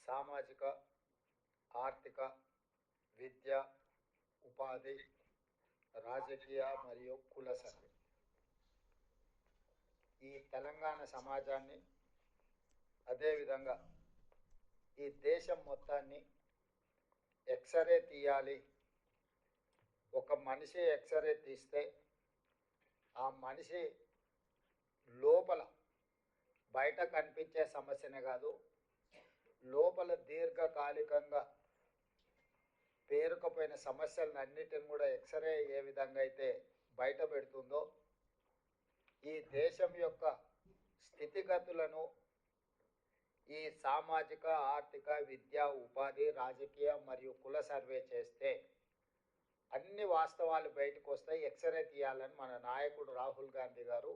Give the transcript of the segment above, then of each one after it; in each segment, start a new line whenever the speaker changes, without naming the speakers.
సామాజిక, ఆర్థిక, విద్య, ఉపాధి, రాజకీయ మరియు కుల సర్వే ఈ తెలంగాణ సమాజాన్ని, అదేవిధంగా ఈ దేశం మొత్తాన్ని ఎక్స్రే తీయాలి. ఒక మనిషి ఎక్స్రే తీస్తే ఆ మనిషి లోపల బయట కనిపించే సమస్యనే కాదు, లోపల దీర్ఘకాలికంగా పేరుకుపోయిన సమస్యలన్నిటిని కూడా ఎక్స్రే ఏ విధంగా అయితే బయట పెడుతుందో, ఈ దేశం యొక్క స్థితిగతులను ఈ సామాజిక, ఆర్థిక, విద్య, ఉపాధి, రాజకీయ మరియు కుల సర్వే చేస్తే అన్ని వాస్తవాలు బయటకు వస్తాయి. ఎక్స్రే తీయాలని మన నాయకుడు రాహుల్ గాంధీ గారు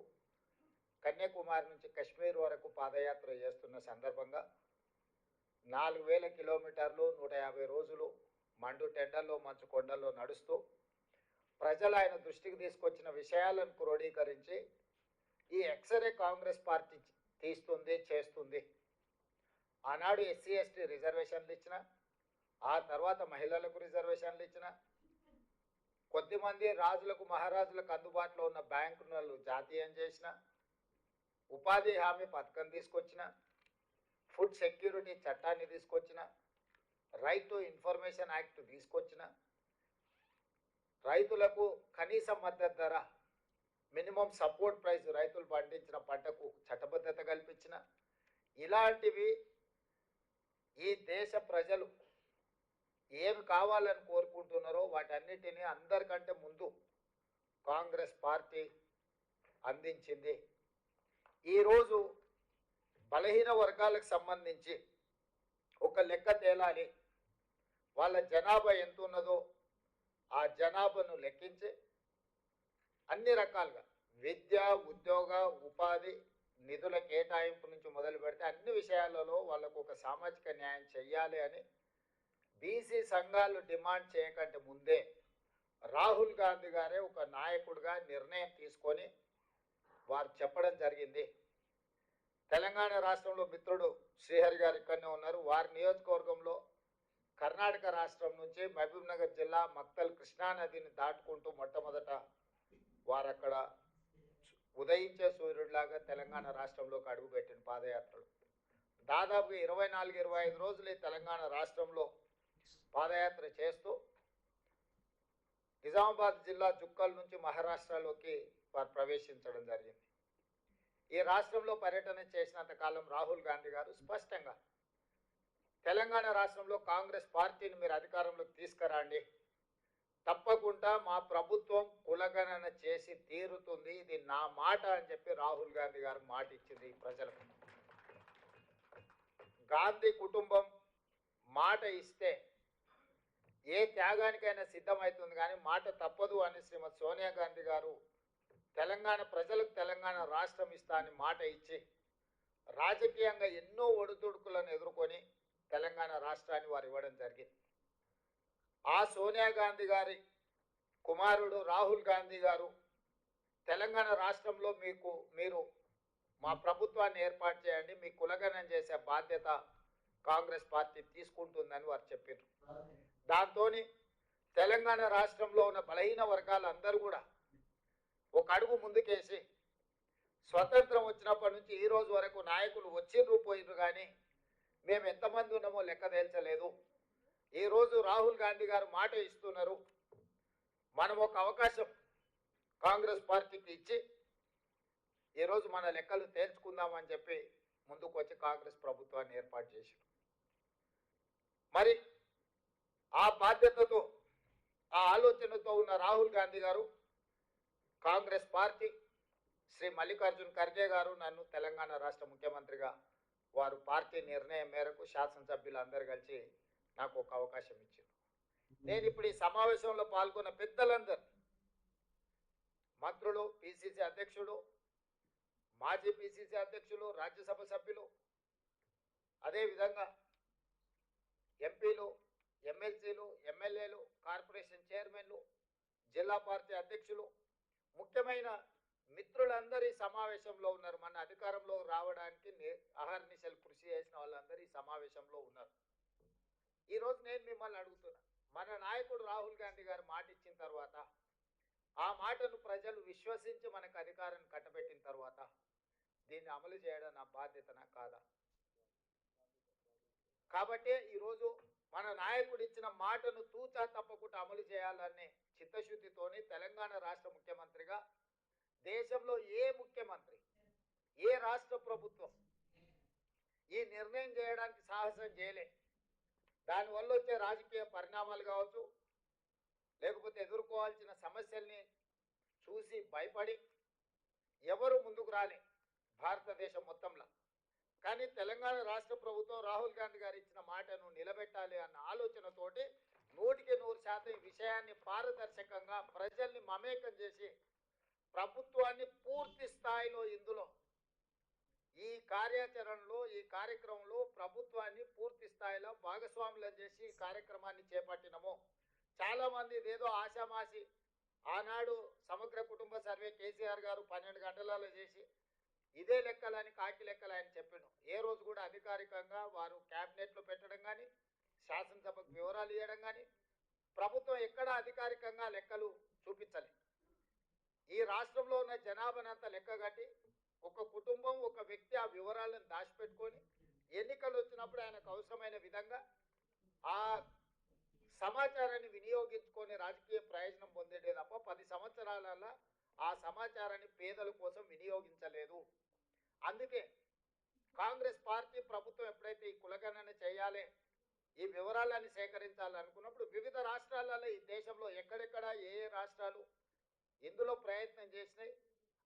కన్యాకుమారి నుంచి కశ్మీర్ వరకు పాదయాత్ర చేస్తున్న సందర్భంగా 4000 కిలోమీటర్లు 150 రోజులు మండు టెండల్లో మంచు కొండల్లో నడుస్తూ ప్రజలు ఆయన దృష్టికి తీసుకొచ్చిన విషయాలను క్రోడీకరించి ఈ ఎక్స్రే కాంగ్రెస్ పార్టీ తీస్తుంది, చేస్తుంది. ఆనాడు ఎస్సీ ఎస్టీ రిజర్వేషన్లు ఇచ్చిన, ఆ తర్వాత మహిళలకు రిజర్వేషన్లు ఇచ్చిన, కొద్దిమంది రాజులకు మహారాజులకు అందుబాటులో ఉన్న బ్యాంకులను జాతీయం చేసిన, ఉపాధి హామీ పథకం తీసుకొచ్చిన, ఫుడ్ సెక్యూరిటీ చట్టాన్ని తీసుకొచ్చిన, రైట్ టు ఇన్ఫర్మేషన్ యాక్ట్ తీసుకొచ్చిన, రైతులకు కనీస మద్దతు ధర మినిమం సపోర్ట్ ప్రైస్ రైతులు పండించిన పంటకు చట్టబద్ధత కల్పించిన, ఇలాంటివి ఈ దేశ ప్రజలు ఏమి కావాలని కోరుకుంటున్నారో వాటన్నిటినీ అందరికంటే ముందు కాంగ్రెస్ పార్టీ అందించింది. ఈరోజు బలహీన వర్గాలకు సంబంధించి ఒక లెక్క తేలాలి. వాళ్ళ జనాభా ఎంత ఉన్నదో ఆ జనాభాను లెక్కించి అన్ని రకాలుగా విద్య, ఉద్యోగ, ఉపాధి, నిధుల కేటాయింపు నుంచి మొదలు పెడితే అన్ని విషయాలలో వాళ్ళకు ఒక సామాజిక న్యాయం చెయ్యాలి అని బీసీ సంఘాలు డిమాండ్ చేయకంటే ముందే రాహుల్ గాంధీ గారే ఒక నాయకుడిగా నిర్ణయం తీసుకొని వారు చెప్పడం జరిగింది. తెలంగాణ రాష్ట్రంలో మిత్రుడు శ్రీహరి గారు ఇక్కడనే ఉన్నారు. వారి నియోజకవర్గంలో కర్ణాటక రాష్ట్రం నుంచి మహబూబ్ నగర్ జిల్లా మక్తల్ కృష్ణానదిని దాటుకుంటూ మొట్టమొదట వారు అక్కడ ఉదయించే సూర్యుడిలాగా తెలంగాణ రాష్ట్రంలోకి అడుగుపెట్టిన పాదయాత్రలు దాదాపు 24-25 రోజులు ఈ తెలంగాణ రాష్ట్రంలో పాదయాత్ర చేస్తూ నిజామాబాద్ జిల్లా జుక్కల్ నుంచి మహారాష్ట్రలోకి వారు ప్రవేశించడం జరిగింది. ఈ రాష్ట్రంలో పర్యటన చేసినంత కాలం రాహుల్ గాంధీ గారు స్పష్టంగా తెలంగాణ రాష్ట్రంలో కాంగ్రెస్ పార్టీని మీరు అధికారంలోకి తీసుకురండి, తప్పకుండా మా ప్రభుత్వం కులగణన చేసి తీరుతుంది, ఇది నా మాట అని చెప్పి రాహుల్ గాంధీ గారు మాట ఇచ్చింది ప్రజలకు. గాంధీ కుటుంబం మాట ఇస్తే ఏ త్యాగానికైనా సిద్ధమవుతుంది, కానీ మాట తప్పదు అని శ్రీమతి సోనియా గాంధీ గారు తెలంగాణ ప్రజలకు తెలంగాణ రాష్ట్రం ఇస్తా అని మాట ఇచ్చి రాజకీయంగా ఎన్నో ఒడిదుడుకులను ఎదుర్కొని తెలంగాణ రాష్ట్రాన్ని వారు ఇవ్వడం జరిగింది. ఆ సోనియా గాంధీ గారి కుమారుడు రాహుల్ గాంధీ గారు తెలంగాణ రాష్ట్రంలో మీరు మా ప్రభుత్వాన్ని ఏర్పాటు చేయండి, మీ కులగణన చేసే బాధ్యత కాంగ్రెస్ పార్టీ తీసుకుంటుందని వారు చెప్పారు. దాంతో తెలంగాణ రాష్ట్రంలో ఉన్న బలహీన వర్గాలు అందరూ కూడా ఒక అడుగు ముందుకేసి స్వతంత్రం వచ్చినప్పటి నుంచి ఈ రోజు వరకు నాయకులు వచ్చిర్రు పోయిర్రు, కానీ మేము ఎంతమంది ఉన్నామో లెక్క తేల్చలేదు. ఈరోజు రాహుల్ గాంధీ గారు మాట ఇస్తున్నారు, మనం ఒక అవకాశం కాంగ్రెస్ పార్టీకి ఇచ్చి ఈరోజు మన లెక్కలు తేల్చుకుందామని చెప్పి ముందుకు వచ్చి కాంగ్రెస్ ప్రభుత్వాన్ని ఏర్పాటు చేశారు. మరి ఆ బాధ్యతతో ఆ ఆలోచనతో ఉన్న రాహుల్ గాంధీ గారు కాంగ్రెస్ పార్టీ శ్రీ మల్లికార్జున్ ఖర్గే గారు నన్ను తెలంగాణ రాష్ట్ర ముఖ్యమంత్రిగా వారు పార్టీ నిర్ణయం మేరకు శాసనసభ్యులు అందరూ కలిసి నాకు ఒక అవకాశం ఇచ్చారు. నేను ఇప్పుడు ఈ సమావేశంలో పాల్గొన్న పెద్దలందరూ, మంత్రులు, పిసిసి అధ్యక్షుడు, మాజీ పిసిసి అధ్యక్షులు, రాజ్యసభ సభ్యులు, అదేవిధంగా ఎంపీలు, ఎమ్మెల్సీలు, ఎమ్మెల్యేలు, కార్పొరేషన్ చైర్మన్లు, జిల్లా పార్టీ అధ్యక్షులు, ముఖ్యమైన మిత్రులందరూ ఈ సమావేశంలో ఉన్నారు. మన అధికారంలో రావడానికి అహర్నిశలు కృషి చేసిన వాళ్ళందరూ ఈ సమావేశంలో ఉన్నారు. ఈరోజు నేను మిమ్మల్ని అడుగుతున్నా, మన నాయకుడు రాహుల్ గాంధీ గారు మాట ఇచ్చిన తర్వాత, ఆ మాటను ప్రజలు విశ్వసించి మనకు అధికారాన్ని కట్టబెట్టిన తర్వాత దీన్ని అమలు చేయడం నా బాధ్యతనా కాదా? కాబట్టే ఈరోజు మన నాయకుడు ఇచ్చిన మాటను తూచా తప్పకుండా అమలు చేయాలనే చిత్తశుద్ధితోని తెలంగాణ రాష్ట్ర ముఖ్యమంత్రిగా దేశంలో ఏ ముఖ్యమంత్రి, ఏ రాష్ట్ర ప్రభుత్వం ఈ నిర్ణయం చేయడానికి సాహసం చేయలే. దానివల్ల వచ్చే రాజకీయ పరిణామాలు కావచ్చు, లేకపోతే ఎదుర్కోవాల్సిన సమస్యల్ని చూసి భయపడి ఎవరు ముందుకు రాలే భారతదేశం మొత్తంలో. కానీ తెలంగాణ రాష్ట్ర ప్రభుత్వం రాహుల్ గాంధీ గారు ఇచ్చిన మాటను నిలబెట్టాలి అన్న ఆలోచనతోటి 100% ఈ విషయాన్ని పారదర్శకంగా ప్రజల్ని మమేకం చేసి ప్రభుత్వాన్ని పూర్తి స్థాయిలో ఇందులో ఈ కార్యాచరణలో ఈ కార్యక్రమంలో ప్రభుత్వాన్ని పూర్తి స్థాయిలో భాగస్వాములను చేసి ఈ కార్యక్రమాన్ని చేపట్టినము. చాలామంది ఇదేదో ఆశామాసి ఆనాడు సమగ్ర కుటుంబ సర్వే కేసీఆర్ గారు 12 గంటలలో చేసి ఇదే లెక్కలని కాకి లెక్కలు ఆయన చెప్పాను. ఏ రోజు కూడా అధికారికంగా వారు క్యాబినెట్లో పెట్టడం కానీ శాసనసభకు వివరాలు ఇవ్వడం కానీ ప్రభుత్వం ఎక్కడా అధికారికంగా లెక్కలు చూపించలే. ఈ రాష్ట్రంలో ఉన్న జనాభానంతా లెక్క కట్టి ఒక కుటుంబం ఒక వ్యక్తి ఆ వివరాలను దాచిపెట్టుకొని ఎన్నికలు వచ్చినప్పుడు ఆయనకు అవసరమైన విధంగా ఆ సమాచారాన్ని వినియోగించుకొని రాజకీయ ప్రయోజనం పొందేదే తప్ప 10 సంవత్సరాలలో ఆ సమాచారాన్ని పేదల కోసం వినియోగించలేదు. అందుకే కాంగ్రెస్ పార్టీ ప్రభుత్వం ఎప్పుడైతే ఈ కులగణన చేయాలి, ఈ వివరాలను సేకరించాలనుకున్నప్పుడు వివిధ రాష్ట్రాలలో ఈ దేశంలో ఎక్కడెక్కడ ఏ రాష్ట్రాలు ఇందులో ప్రయత్నం చేసినాయి,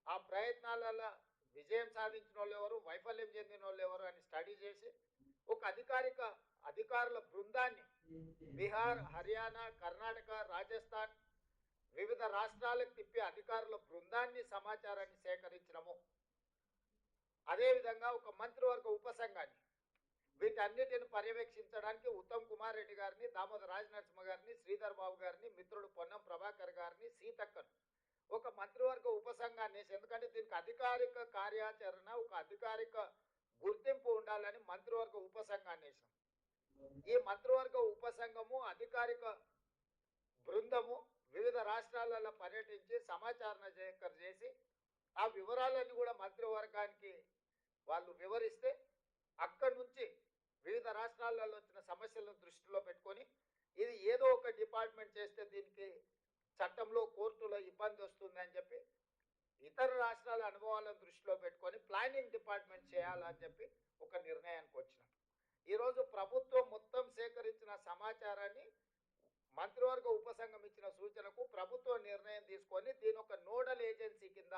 ఆ ప్రయత్నాలలో విజయం సాధించిన వాళ్ళు ఎవరు, వైఫల్యం చెందిన వాళ్ళు ఎవరు అని స్టడీ చేసి ఒక అధికారుల బృందాన్ని బీహార్, హర్యానా, కర్ణాటక, రాజస్థాన్ వివిధ రాష్ట్రాలకు తిప్పి అధికారుల బృందాన్ని సమాచారాన్ని సేకరించడము. అదేవిధంగా ఒక మంత్రివర్గ ఉపసంఘాన్ని వీటన్నిటిని పర్యవేక్షించడానికి ఉత్తమ్ కుమార్ రెడ్డి గారిని, దామోదర్ రాజనరసింహ గారిని, శ్రీధర్ బాబు గారిని, మిత్రుడు పొన్నం ప్రభాకర్ గారిని, సీతక్కను ఒక మంత్రివర్గ ఉపసంఘాన్ని వేసి, ఎందుకంటే దీనికి అధికారిక కార్యాచరణ ఒక అధికారిక గుర్తింపు ఉండాలని మంత్రివర్గ ఉపసంఘాన్ని వేసాం. ఈ మంత్రివర్గ ఉపసంఘము అధికారిక బృందము వివిధ రాష్ట్రాలలో పర్యటించి సమాచారం సేకరణ చేసి ఆ వివరాలన్నీ కూడా మంత్రివర్గానికి వాళ్ళు వివరిస్తే అక్కడి నుంచి వివిధ రాష్ట్రాలలో వచ్చిన సమస్యలను దృష్టిలో పెట్టుకొని ఇది ఏదో ఒక డిపార్ట్మెంట్ చేస్తే దీనికి చట్టంలో కోర్టులో ఇబ్బంది వస్తుంది అని చెప్పి ఇతర రాష్ట్రాల అనుభవాలను దృష్టిలో పెట్టుకొని ప్లానింగ్ డిపార్ట్మెంట్ చేయాలని చెప్పి ఒక నిర్ణయానికి వచ్చినాం. ఈరోజు ప్రభుత్వం మొత్తం సేకరించిన సమాచారాన్ని మంత్రివర్గ ఉపసంఘం ఇచ్చిన సూచనకు ప్రభుత్వం నిర్ణయం తీసుకొని దీని ఒక నోడల్ ఏజెన్సీ కింద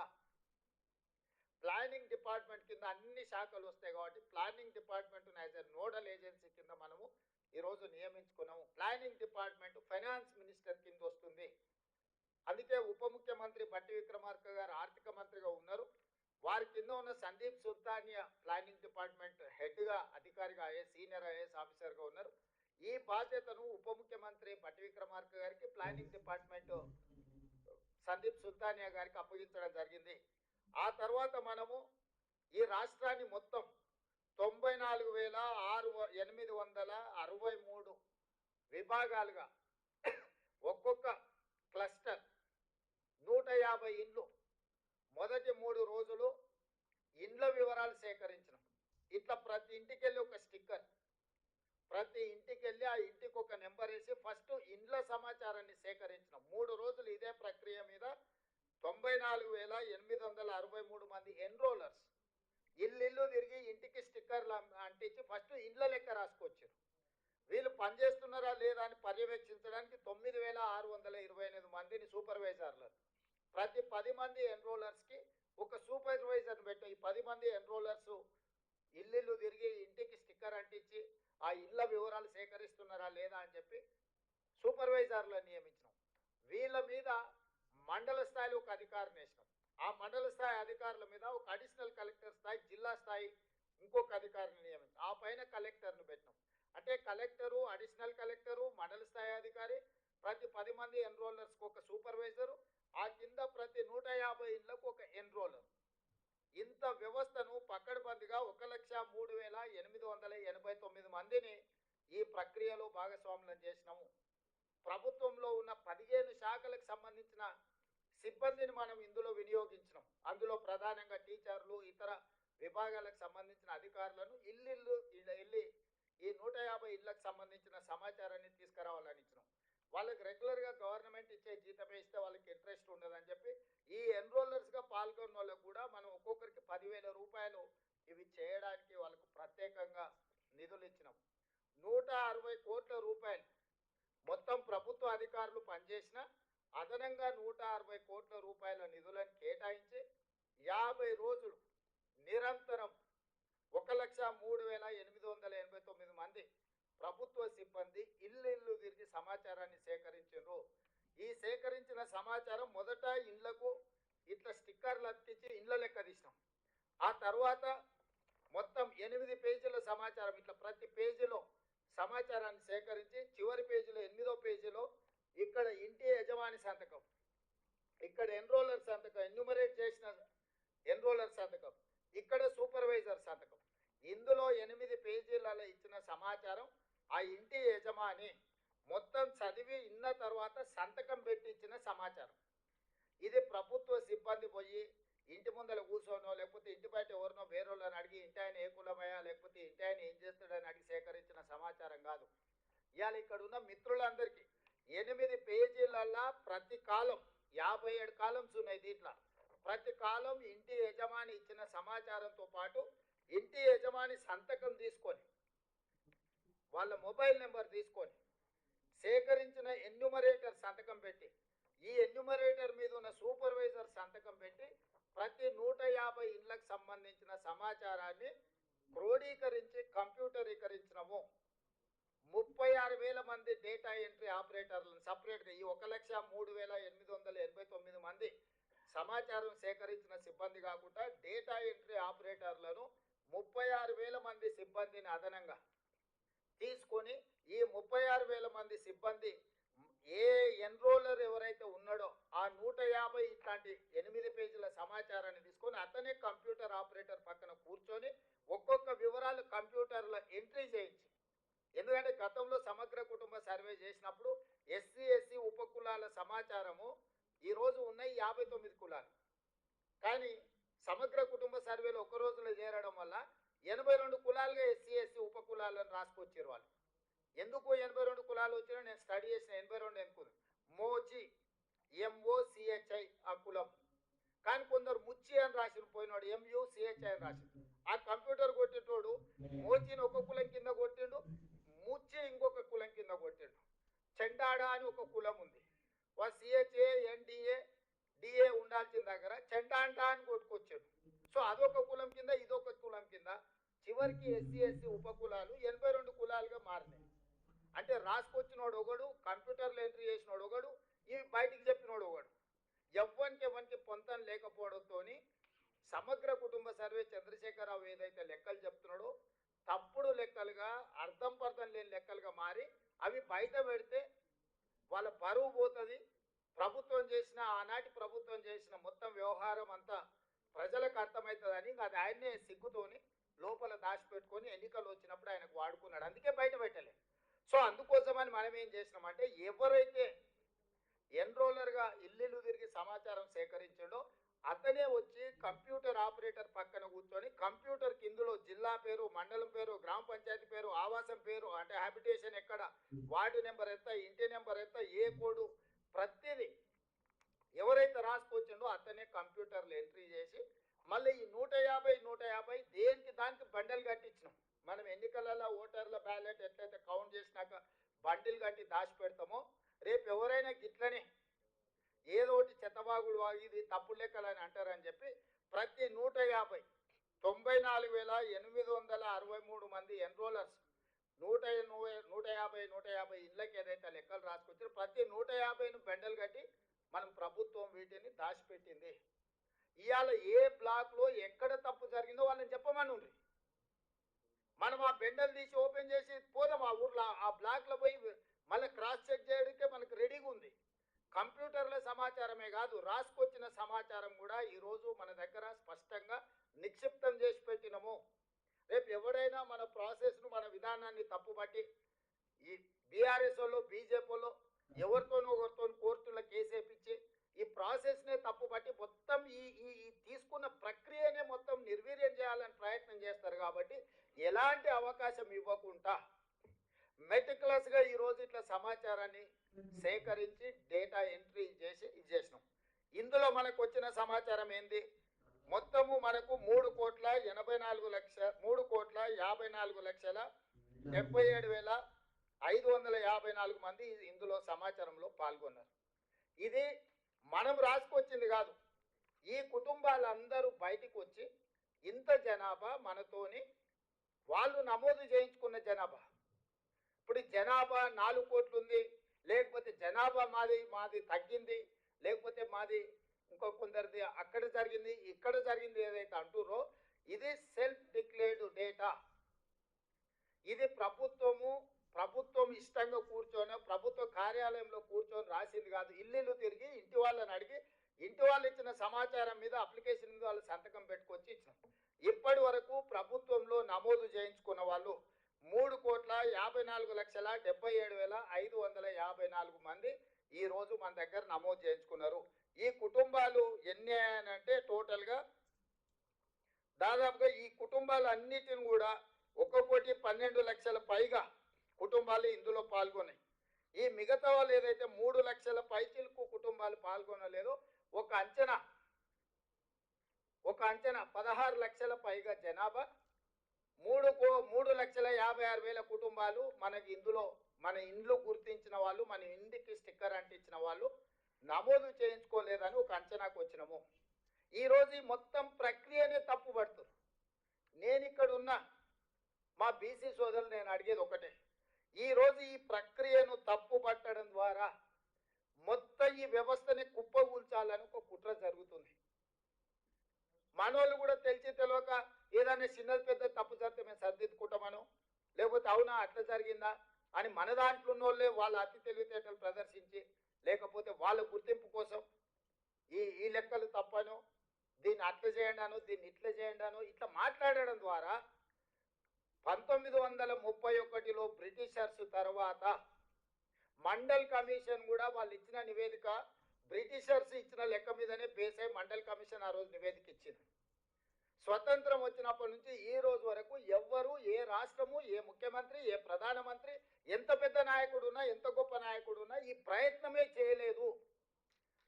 ప్లానింగ్ డిపార్ట్మెంట్ కింద అన్ని శాఖలు వస్తాయి కాబట్టి planning department as a nodal agency కింద మనము ఈరోజు నియమించుకున్నాము. ప్లానింగ్ డిపార్ట్మెంట్ ఫైనాన్స్ మినిస్టర్ కింద వస్తుంది. అందుకే ఉప ముఖ్యమంత్రి బట్టి విక్రమార్క గారు ఆర్థిక మంత్రిగా ఉన్నారు. వారి కింద ఉన్న సందీప్ సుల్తానియా ప్లానింగ్ డిపార్ట్మెంట్ హెడ్గా అధికారిగా సీనియర్ ఐఏఎస్ ఆఫీసర్గా ఉన్నారు. ఈ బాధ్యతను ఉప ముఖ్యమంత్రి బట్టి విక్రమార్క గారికి ప్లానింగ్ డిపార్ట్మెంట్ సందీప్ సుల్తానియా గారికి అప్పగించడం జరిగింది. ఆ తర్వాత మనము ఈ రాష్ట్రాన్ని మొత్తం 94,863 విభాగాలుగా ఒక్కొక్క క్లస్టర్ 150 ఇండ్లు మొదటి 3 రోజులు ఇండ్ల వివరాలు సేకరించినాం. ఇట్లా ప్రతి ఇంటికి వెళ్ళి ఒక స్టిక్కర్, ప్రతి ఇంటికి వెళ్ళి ఆ ఇంటికి ఒక నెంబర్ వేసి ఫస్ట్ ఇండ్ల సమాచారాన్ని సేకరించినాం. 3 రోజులు ఇదే ప్రక్రియ మీద 94,863 మంది ఎన్రోలర్స్ ఇల్లు తిరిగి ఇంటికి స్టిక్కర్లు అంటించి ఫస్ట్ ఇండ్ల లెక్క రాసుకొచ్చారు. వీళ్ళు పనిచేస్తున్నారా లేదా అని పర్యవేక్షించడానికి 9,628 మందిని సూపర్వైజర్లు, ప్రతి 10 మంది ఎన్రోలర్స్కి ఒక సూపర్వైజర్ని పెట్టి ఈ 10 మంది ఎన్రోలర్స్ ఇల్లు తిరిగి ఇంటికి స్టిక్కర్ అంటించి ఆ ఇళ్ళ వివరాలు సేకరిస్తున్నారా లేదా అని చెప్పి సూపర్వైజర్లను నియమించినాం. వీళ్ళ మీద మండల స్థాయిలో ఒక అధికారిని వేసినాం. ఆ మండల స్థాయి అధికారుల మీద ఒక అడిషనల్ కలెక్టర్ స్థాయి, జిల్లా స్థాయి ఇంకొక అధికారిని నియమించాం. ఆ పైన కలెక్టర్ను పెట్టినాం. అంటే కలెక్టరు, అడిషనల్ కలెక్టరు, మండల స్థాయి అధికారి, ప్రతి 10 మంది ఎన్రోలర్స్కి ఒక సూపర్వైజరు, ఆ ఆ కింద ప్రతి 150 ఇళ్లకు ఒక ఎన్రోలర్. ఇంత వ్యవస్థను పక్కడబందిగా 1,03,889 మందిని ఈ ప్రక్రియలో భాగస్వాములను చేసినాము. ప్రభుత్వంలో ఉన్న 15 శాఖలకు సంబంధించిన సిబ్బందిని మనం ఇందులో వినియోగించినాం. అందులో ప్రధానంగా టీచర్లు, ఇతర విభాగాలకు సంబంధించిన అధికారులను ఇల్లు వెళ్ళి ఈ 150 ఇళ్లకు సంబంధించిన సమాచారాన్ని తీసుకురావాలని ఇచ్చినాం. వాళ్ళకి రెగ్యులర్గా గవర్నమెంట్ ఇచ్చే జీతం ఇస్తే వాళ్ళకి ఇంట్రెస్ట్ ఉండదని చెప్పి ఈ ఎన్రోలర్స్గా పాల్గొన్న వాళ్ళకు కూడా మనం ఒక్కొక్కరికి 10,000 రూపాయలు ఇవి చేయడానికి వాళ్ళకు ప్రత్యేకంగా నిధులు ఇచ్చినాం. 160 కోట్ల రూపాయలు మొత్తం ప్రభుత్వ అధికారులు పనిచేసిన అదనంగా 160 కోట్ల రూపాయల నిధులను కేటాయించి 50 రోజులు నిరంతరం 1,03,889 మంది ప్రభుత్వ సిబ్బంది ఇల్లు తిరిగి సమాచారాన్ని సేకరించారు. ఈ సేకరించిన సమాచారం మొదట ఇళ్లకు ఇట్లా స్టిక్కర్లు అతికించి ఇళ్ల లెక్క తీసినాం. ఆ తర్వాత మొత్తం 8 పేజీల సమాచారం ఇట్లా ప్రతి పేజీలో సమాచారాన్ని సేకరించి చివరి పేజీలో 8వ పేజీలో ఇక్కడ ఇంటి యజమాని సంతకం, ఇక్కడ ఎన్రోలర్ సంతకం, ఎన్యూమరేట్ చేసిన ఎన్రోలర్ సంతకం, ఇక్కడ సూపర్వైజర్ సంతకం. ఇందులో 8 పేజీలలో ఇచ్చిన సమాచారం ఆ ఇంటి యజమాని మొత్తం చదివి ఇన్న తర్వాత సంతకం పెట్టి ఇచ్చిన సమాచారం. ఇది ప్రభుత్వ సిబ్బంది పోయి ఇంటి ముందర కూర్చోనో లేకపోతే ఇంటి బయట ఎవరినో వేరేళ్ళని అడిగి ఇంటి ఆయన ఏ కులమయ్యా లేకపోతే ఇంటి ఆయన ఏం చేస్తాడని అడిగి సేకరించిన సమాచారం కాదు. ఇవాళ ఇక్కడ ఉన్న మిత్రులందరికీ 8 పేజీలల్లా ప్రతి కాలం 57 కాలమ్స్ ఉన్నాయి. దీంట్లో ప్రతి కాలం ఇంటి యజమాని ఇచ్చిన సమాచారంతో పాటు ఇంటి యజమాని సంతకం తీసుకొని వాళ్ళ మొబైల్ నెంబర్ తీసుకొని సేకరించిన ఎన్యూమరేటర్ సంతకం పెట్టి ఈ ఎన్యూమరేటర్ మీద ఉన్న సూపర్వైజర్ సంతకం పెట్టి ప్రతి 150 ఇళ్లకు సంబంధించిన సమాచారాన్ని క్రోడీకరించి కంప్యూటరీకరించినము. 36,000 మంది డేటా ఎంట్రీ ఆపరేటర్లను సపరేట్గా ఈ 1,03,889 మంది సమాచారం సేకరించిన సిబ్బంది కాకుండా డేటా ఎంట్రీ ఆపరేటర్లను 36,000 మంది సిబ్బందిని అదనంగా తీసుకొని ఈ 36,000 మంది సిబ్బంది ఏ ఎన్రోలర్ ఎవరైతే ఉన్నాడో ఆ 150 ఇట్లాంటి 8 పేజీల సమాచారాన్ని తీసుకొని అతనే కంప్యూటర్ ఆపరేటర్ పక్కన కూర్చొని ఒక్కొక్క వివరాలు కంప్యూటర్లో ఎంట్రీ చేయించి, ఎందుకంటే గతంలో సమగ్ర కుటుంబ సర్వే చేసినప్పుడు ఎస్సీ ఎస్సీ ఉపకులాల సమాచారము ఈరోజు ఉన్నాయి 59 కులాలు. కానీ సమగ్ర కుటుంబ సర్వేలో ఒక రోజులో చేరడం వల్ల 82 కులాలుగా ఎస్సీ ఎస్సీ ఉపకులాలను రాసుకొచ్చారు వాళ్ళు. ఎందుకు 82 కులాలు వచ్చినా నేను స్టడీ చేసిన 82 ఎందుకు మోచి MOCHI ఆ కులం, కానీ కొందరు ముచ్చి అని రాసిన పోయినాడు MUCHI అని రాసిండు. ఆ కంప్యూటర్ కొట్టేటోడు మోచిని ఒక కులం కింద కొట్టిండు, ముచ్చి ఇంకొక కులం కింద కొట్టిండు. చెండాడ అని ఒక కులం ఉంది, CHA NDA DA ఉండాల్సిన దగ్గర చెండాండా అని కొట్టుకొచ్చాడు. సో అదొక కులం కింద ఇదొక కులం కింద చివరికి ఎస్సీ ఎస్సీ ఉపకులాలు 82 కులాలుగా మారినాయి. అంటే రాసుకొచ్చినోడు ఒకడు, కంప్యూటర్లో ఎంట్రీ చేసినోడు ఒకడు, ఇవి బయటికి చెప్పినోడు ఒకడు. ఎవరికి పొంతం లేకపోవడంతో సమగ్ర కుటుంబ సర్వే చంద్రశేఖరరావు ఏదైతే లెక్కలు చెప్తున్నాడో తప్పుడు లెక్కలుగా అర్థం పర్థం లేని లెక్కలుగా మారి అవి బయట పెడితే వాళ్ళ పరువు పోతుంది. ప్రభుత్వం చేసిన ఆనాటి ప్రభుత్వం చేసిన మొత్తం వ్యవహారం అంతా ప్రజలకు అర్థమవుతుందని అది ఆయన్నే సిగ్గుతోని లోపల దాచిపెట్టుకొని ఎన్నికలు వచ్చినప్పుడు ఆయనకు వాడుకున్నాడు. అందుకే బయట పెట్టలే. సో అందుకోసమని మనం ఏం చేసినామంటే ఎవరైతే ఎన్రోలర్గా ఇల్లు తిరిగి సమాచారం సేకరించాడో అతనే వచ్చి కంప్యూటర్ ఆపరేటర్ పక్కన కూర్చొని కంప్యూటర్కి ఇందులో జిల్లా పేరు, మండలం పేరు, గ్రామ పంచాయతీ పేరు, ఆవాసం పేరు అంటే హ్యాబిటేషన్ ఎక్కడ, వార్డు నెంబర్ ఎంత, ఇంటి నెంబర్ ఎంత, ఏ కోడు ప్రతిదీ ఎవరైతే రాసుకొచ్చిండో అతనే కంప్యూటర్లో ఎంట్రీ చేసి మళ్ళీ ఈ 150 దేనికి దానికి బండలు కట్టించినాం. మనం ఎన్నికలలో ఓటర్ల బ్యాలెట్ ఎట్లయితే కౌంట్ చేసినాక బండిల్ కట్టి దాచి పెడతామో రేపు ఎవరైనా గిట్లనే ఏదో ఒకటి చెత్తబాగుడు ఇది తప్పుడు లెక్కలని అంటారని చెప్పి ప్రతి 94,863 మంది ఎన్రోలర్స్ 150 ఇళ్ళకి ఏదైతే లెక్కలు రాసుకొచ్చారో ప్రతి 150ను బెండలు కట్టి మనం ప్రభుత్వం వీటిని దాచిపెట్టింది. ఇవాళ ఏ బ్లాక్లో ఎక్కడ తప్పు జరిగిందో వాళ్ళని చెప్పమని ఉంది. మనం ఆ బెండలు తీసి ఓపెన్ చేసి పోదాం ఆ ఊర్లో ఆ బ్లాక్లో పోయి మళ్ళీ క్రాస్ చెక్ చేయడానికే మనకు రెడీగా ఉంది. కంప్యూటర్ల సమాచారమే కాదు, రాసుకొచ్చిన సమాచారం కూడా ఈరోజు మన దగ్గర స్పష్టంగా నిక్షిప్తం చేసి పెట్టినము. రేపు ఎవడైనా మన ప్రాసెస్ను, మన విధానాన్ని తప్పుపట్టి ఈ బీఆర్ఎస్ వాళ్ళు, బీజేపీ వాళ్ళు ఎవరితోనో ఒకరితో కోర్టులో కేసేపించి ఈ ప్రాసెస్నే తప్పుపట్టి మొత్తం ఈ ఈ తీసుకున్న ప్రక్రియనే మొత్తం నిర్వీర్యం చేయాలని ప్రయత్నం చేస్తారు. కాబట్టి ఎలాంటి అవకాశం ఇవ్వకుండా మెటిక్యులస్గా ఈరోజు ఇట్లా సమాచారాన్ని సేకరించి డేటా ఎంట్రీ చేసి చేసినాం. ఇందులో మనకు వచ్చిన సమాచారం ఏంది? మొత్తము మనకు 3,84,74,554 మంది ఇందులో సమాచారంలో పాల్గొన్నారు. ఇది మనం రాసుకొచ్చింది కాదు. ఈ కుటుంబాలందరూ బయటికి వచ్చి ఇంత జనాభా మనతోని వాళ్ళు నమోదు చేయించుకున్న జనాభా. ఇప్పుడు జనాభా 4 కోట్లు ఉంది, లేకపోతే జనాభా మాది తగ్గింది, లేకపోతే మాది ఇంకో కొందరిది అక్కడ జరిగింది ఇక్కడ జరిగింది ఏదైతే అంటురో ఇది సెల్ఫ్ డిక్లేర్డ్ డేటా. ఇది ప్రభుత్వం ఇష్టంగా కూర్చొని ప్రభుత్వ కార్యాలయంలో కూర్చొని రాసింది కాదు. ఇల్లు తిరిగి ఇంటి వాళ్ళని అడిగి ఇంటి వాళ్ళు ఇచ్చిన సమాచారం మీద అప్లికేషన్ మీద వాళ్ళు సంతకం పెట్టుకొచ్చి ఇచ్చినాం. ఇప్పటి వరకు ప్రభుత్వంలో నమోదు చేయించుకున్న వాళ్ళు 3,54,77,554 మంది ఈ రోజు మన దగ్గర నమోదు చేయించుకున్నారు. ఈ కుటుంబాలు ఎన్ని అంటే టోటల్గా దాదాపుగా ఈ కుటుంబాలు అన్నిటిని కూడా 1,12,00,000 పైగా కుటుంబాలు ఇందులో పాల్గొన్నాయి. ఈ మిగతా వాళ్ళు ఏదైతే 3 లక్షల పైచిలకు కుటుంబాలు పాల్గొనలేదో ఒక అంచనా 16 లక్షల పైగా జనాభా, 3,56,000 కుటుంబాలు మనకి ఇందులో మన ఇండ్లు గుర్తించిన వాళ్ళు, మన ఇంటికి స్టిక్కర్ అంటించిన వాళ్ళు నమోదు చేయించుకోలేదని ఒక అంచనాకు వచ్చినాము. ఈరోజు ఈ మొత్తం ప్రక్రియనే తప్పు పడుతుంది. నేను ఇక్కడ ఉన్న మా బీసీ సోదరులు నేను అడిగేది ఒకటే, ఈరోజు ఈ ప్రక్రియను తప్పు పట్టడం ద్వారా మొత్తం ఈ వ్యవస్థని కుప్పగూల్చాలని ఒక కుట్ర జరుగుతుంది. మనోళ్ళు కూడా తెలిసి తెలియక ఏదైనా చిన్నది పెద్ద తప్పు జరిగితే మేము సరిదిద్దుకుంటామనో, లేకపోతే అవునా అట్లా జరిగిందా అని మన దాంట్లో ఉన్నోళ్ళే వాళ్ళ అతి తెలివితేటలు ప్రదర్శించి, లేకపోతే వాళ్ళ గుర్తింపు కోసం ఈ లెక్కలు తప్పను, దీన్ని అట్లా చేయండి అనో, దీన్ని ఇట్లా చేయండి అనో ఇట్లా మాట్లాడడం ద్వారా 1931లో బ్రిటిషర్స్ తర్వాత మండల్ కమిషన్ కూడా వాళ్ళు ఇచ్చిన నివేదిక బ్రిటిషర్స్ ఇచ్చిన లెక్క మీదనే బేస్ అయి మండల్ కమిషన్ ఆ రోజు నివేదిక ఇచ్చింది. స్వతంత్రం వచ్చినప్పటి నుంచి ఈ రోజు వరకు ఎవ్వరు, ఏ రాష్ట్రము, ఏ ముఖ్యమంత్రి, ఏ ప్రధానమంత్రి, ఎంత పెద్ద నాయకుడున్నా, ఎంత గొప్ప నాయకుడున్నా ఈ ప్రయత్నమే చేయలేదు.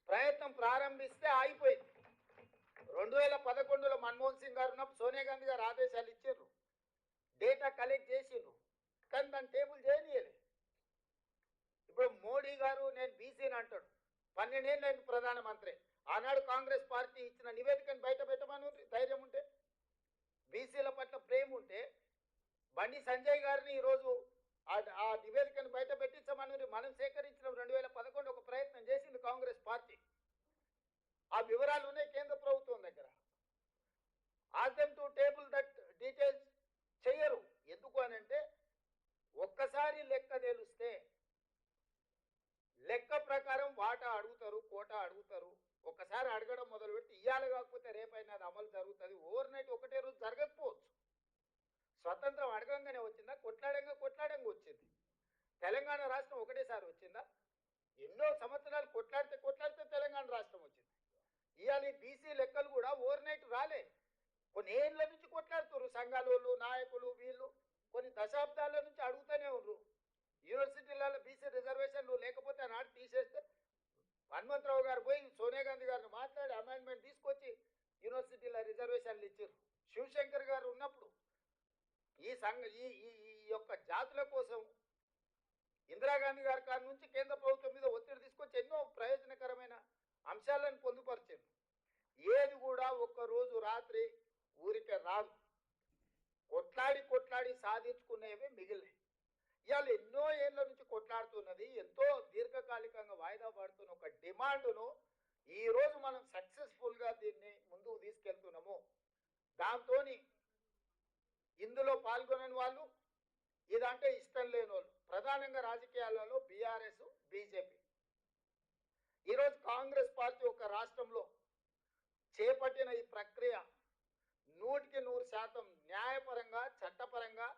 ప్రయత్నం ప్రారంభిస్తే ఆగిపోయింది. 2011లో మన్మోహన్ సింగ్ గారు ఉన్నప్పుడు సోనియా గాంధీ గారు ఆదేశాలు ఇచ్చారు, డేటా కలెక్ట్ చేసిండ్రు, కానీ దాన్ని టేబుల్ చేయనీయలేదు. ఇప్పుడు మోడీ గారు నేను బీసీని అంటాడు, 12 ఏళ్ళు అయింది ప్రధానమంత్రి. ఆనాడు కాంగ్రెస్ పార్టీ ఇచ్చిన నివేదికను బయట పెట్టమని ధైర్యం ఉంటే, బీసీల పట్ల ప్రేమ ఉంటే బండి సంజయ్ గారిని ఈరోజు ఆ నివేదికను బయట పెట్టించమని మనం సేకరించిన 2011 ఒక ప్రయత్నం చేసింది కాంగ్రెస్ పార్టీ. ఆ వివరాలు ఉన్నాయి కేంద్ర ప్రభుత్వం దగ్గర. Ask them to table that details చెయ్యరు. ఎందుకు అని అంటే ఒక్కసారి లెక్క తెలిస్తే లెక్క ప్రకారం వాటా అడుగుతారు, కోటా అడుగుతారు. ఒకసారి అడగడం మొదలు పెడితే ఇయ్యాలి కాకపోతే రేపైనా అది అమలు జరుగుతుంది. ఓవర్ నైట్ ఒకటే రోజు జరగకపోవచ్చు. స్వతంత్రం అడగంగానే వచ్చిందా? కొట్లాడంగా వచ్చింది. తెలంగాణ రాష్ట్రం ఒకటేసారి వచ్చిందా? ఎన్నో సంవత్సరాలు కొట్లాడితే తెలంగాణ రాష్ట్రం వచ్చింది. ఇవాళ ఈ బీసీ లెక్కలు కూడా ఓవర్ నైట్ రాలే. కొన్ని ఏళ్ళ నుంచి కొట్లాడుతున్నారు సంఘాలు, నాయకులు, వీళ్ళు కొన్ని దశాబ్దాల నుంచి అడుగుతూనే ఉన్నారు. యూనివర్సిటీలలో బీసీ రిజర్వేషన్లు లేకపోతే నాడు తీసేస్తే హనుమంతరావు గారు పోయి సోనియా గాంధీ గారిని మాట్లాడి అమెండ్మెంట్ తీసుకొచ్చి యూనివర్సిటీల రిజర్వేషన్లు ఇచ్చారు. శివశంకర్ గారు ఉన్నప్పుడు ఈ యొక్క జాతుల కోసం ఇందిరాగాంధీ గారి కాడి నుంచి కేంద్ర ప్రభుత్వం మీద ఒత్తిడి తీసుకొచ్చి ఎన్నో ప్రయోజనకరమైన అంశాలను పొందుపరిచారు. ఏది కూడా ఒక్కరోజు రాత్రి ఊరికే రాదు. కొట్లాడి సాధించుకునేవి మిగిలినాయి. ఇవాళ ఎన్నో ఏళ్ళ నుంచి కొట్లాడుతున్నది, ఎంతో దీర్ఘకాలికంగా వాయిదా పడుతున్న ఒక డిమాండ్ను ఈరోజు మనం సక్సెస్ఫుల్గా దీన్ని ముందుకు తీసుకెళ్తున్నాము. దాంతో ఇందులో పాల్గొనని వాళ్ళు, ఇదంటే ఇష్టం లేని వాళ్ళు, ప్రధానంగా రాజకీయాలలో బీఆర్ఎస్, బీజేపీ ఈరోజు కాంగ్రెస్ పార్టీ ఒక రాష్ట్రంలో చేపట్టిన ఈ ప్రక్రియ 100% న్యాయపరంగా, చట్టపరంగా,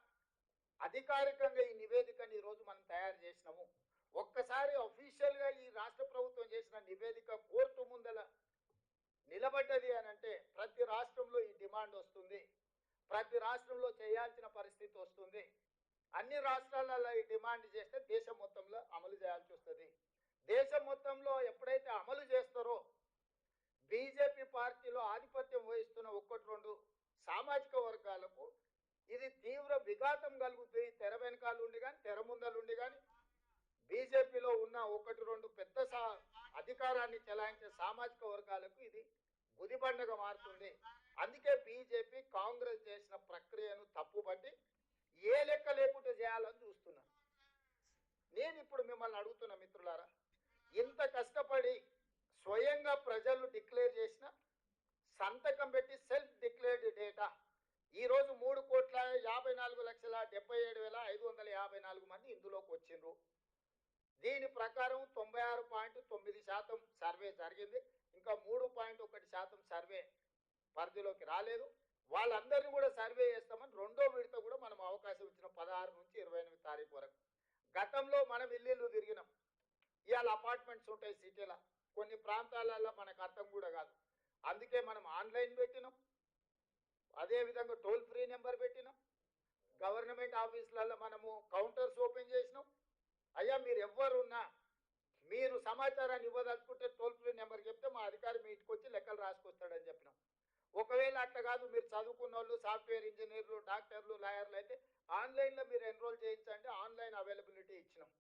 అధికారికంగా ఈ నివేదికని ఈరోజు మనం తయారు చేసినాము. ఒక్కసారి అఫీషియల్గా ఈ రాష్ట్ర ప్రభుత్వం చేసిన నివేదిక కోర్టు ముందల నిలబడ్డది అని అంటే ప్రతి రాష్ట్రంలో ఈ డిమాండ్ వస్తుంది, ప్రతి రాష్ట్రంలో చేయాల్సిన పరిస్థితి వస్తుంది. అన్ని రాష్ట్రాలలో ఈ డిమాండ్ చేస్తే దేశం మొత్తంలో అమలు చేయాల్సి వస్తుంది. దేశం మొత్తంలో ఎప్పుడైతే అమలు చేస్తారో బీజేపీ పార్టీలో ఆధిపత్యం వహిస్తున్న 1-2 సామాజిక వర్గాలకు ఇది తీవ్ర విఘాతం కలుగుతుంది. తెర వెనకాలుండి కానీ తెర ముందలుండి కానీ బీజేపీలో ఉన్న 1-2 పెద్ద అధికారాన్ని చెలాయించే సామాజిక వర్గాలకు ఇది గుదిబండగా మారుతుంది. అందుకే బీజేపీ కాంగ్రెస్ చేసిన ప్రక్రియను తప్పుపట్టి ఏ లెక్క లేకుండా చేయాలని చూస్తున్నారు. నేను ఇప్పుడు మిమ్మల్ని అడుగుతున్న మిత్రులారా, ఇంత కష్టపడి స్వయంగా ప్రజలు డిక్లేర్ చేసిన సంతకం పెట్టి సెల్ఫ్ డిక్లేర్డ్ డేటా ఈరోజు 3,54,77,554 మంది ఇందులోకి వచ్చిండ్రు. దీని ప్రకారం 96.9% సర్వే జరిగింది. ఇంకా 3.1% సర్వే పరిధిలోకి రాలేదు. వాళ్ళందరినీ కూడా సర్వే చేస్తామని రెండో విడత కూడా మనం అవకాశం ఇచ్చిన 16 నుంచి 28 తారీఖు వరకు. గతంలో మనం ఇల్లు తిరిగినాం. ఇవాళ అపార్ట్మెంట్స్ ఉంటాయి సిటీలో, కొన్ని ప్రాంతాలలో మనకు అర్థం కూడా కాదు. అందుకే మనం ఆన్లైన్ పెట్టినాం, అదేవిధంగా టోల్ ఫ్రీ నెంబర్ పెట్టినాం, గవర్నమెంట్ ఆఫీసులలో మనము కౌంటర్స్ ఓపెన్ చేసినాం. అయ్యా మీరు ఎవరున్నా మీరు సమాచారాన్ని ఇవ్వదలుచుకుంటే టోల్ ఫ్రీ నెంబర్ చెప్తే మా అధికారి మీ ఇంటికి వచ్చి లెక్కలు రాసుకొస్తాడని చెప్పినాం. ఒకవేళ అట్లా కాదు, మీరు చదువుకున్న వాళ్ళు, సాఫ్ట్వేర్ ఇంజనీర్లు, డాక్టర్లు, లాయర్లు అయితే ఆన్లైన్లో మీరు ఎన్రోల్ చేయించండి, ఆన్లైన్ అవైలబిలిటీ ఇచ్చినాం.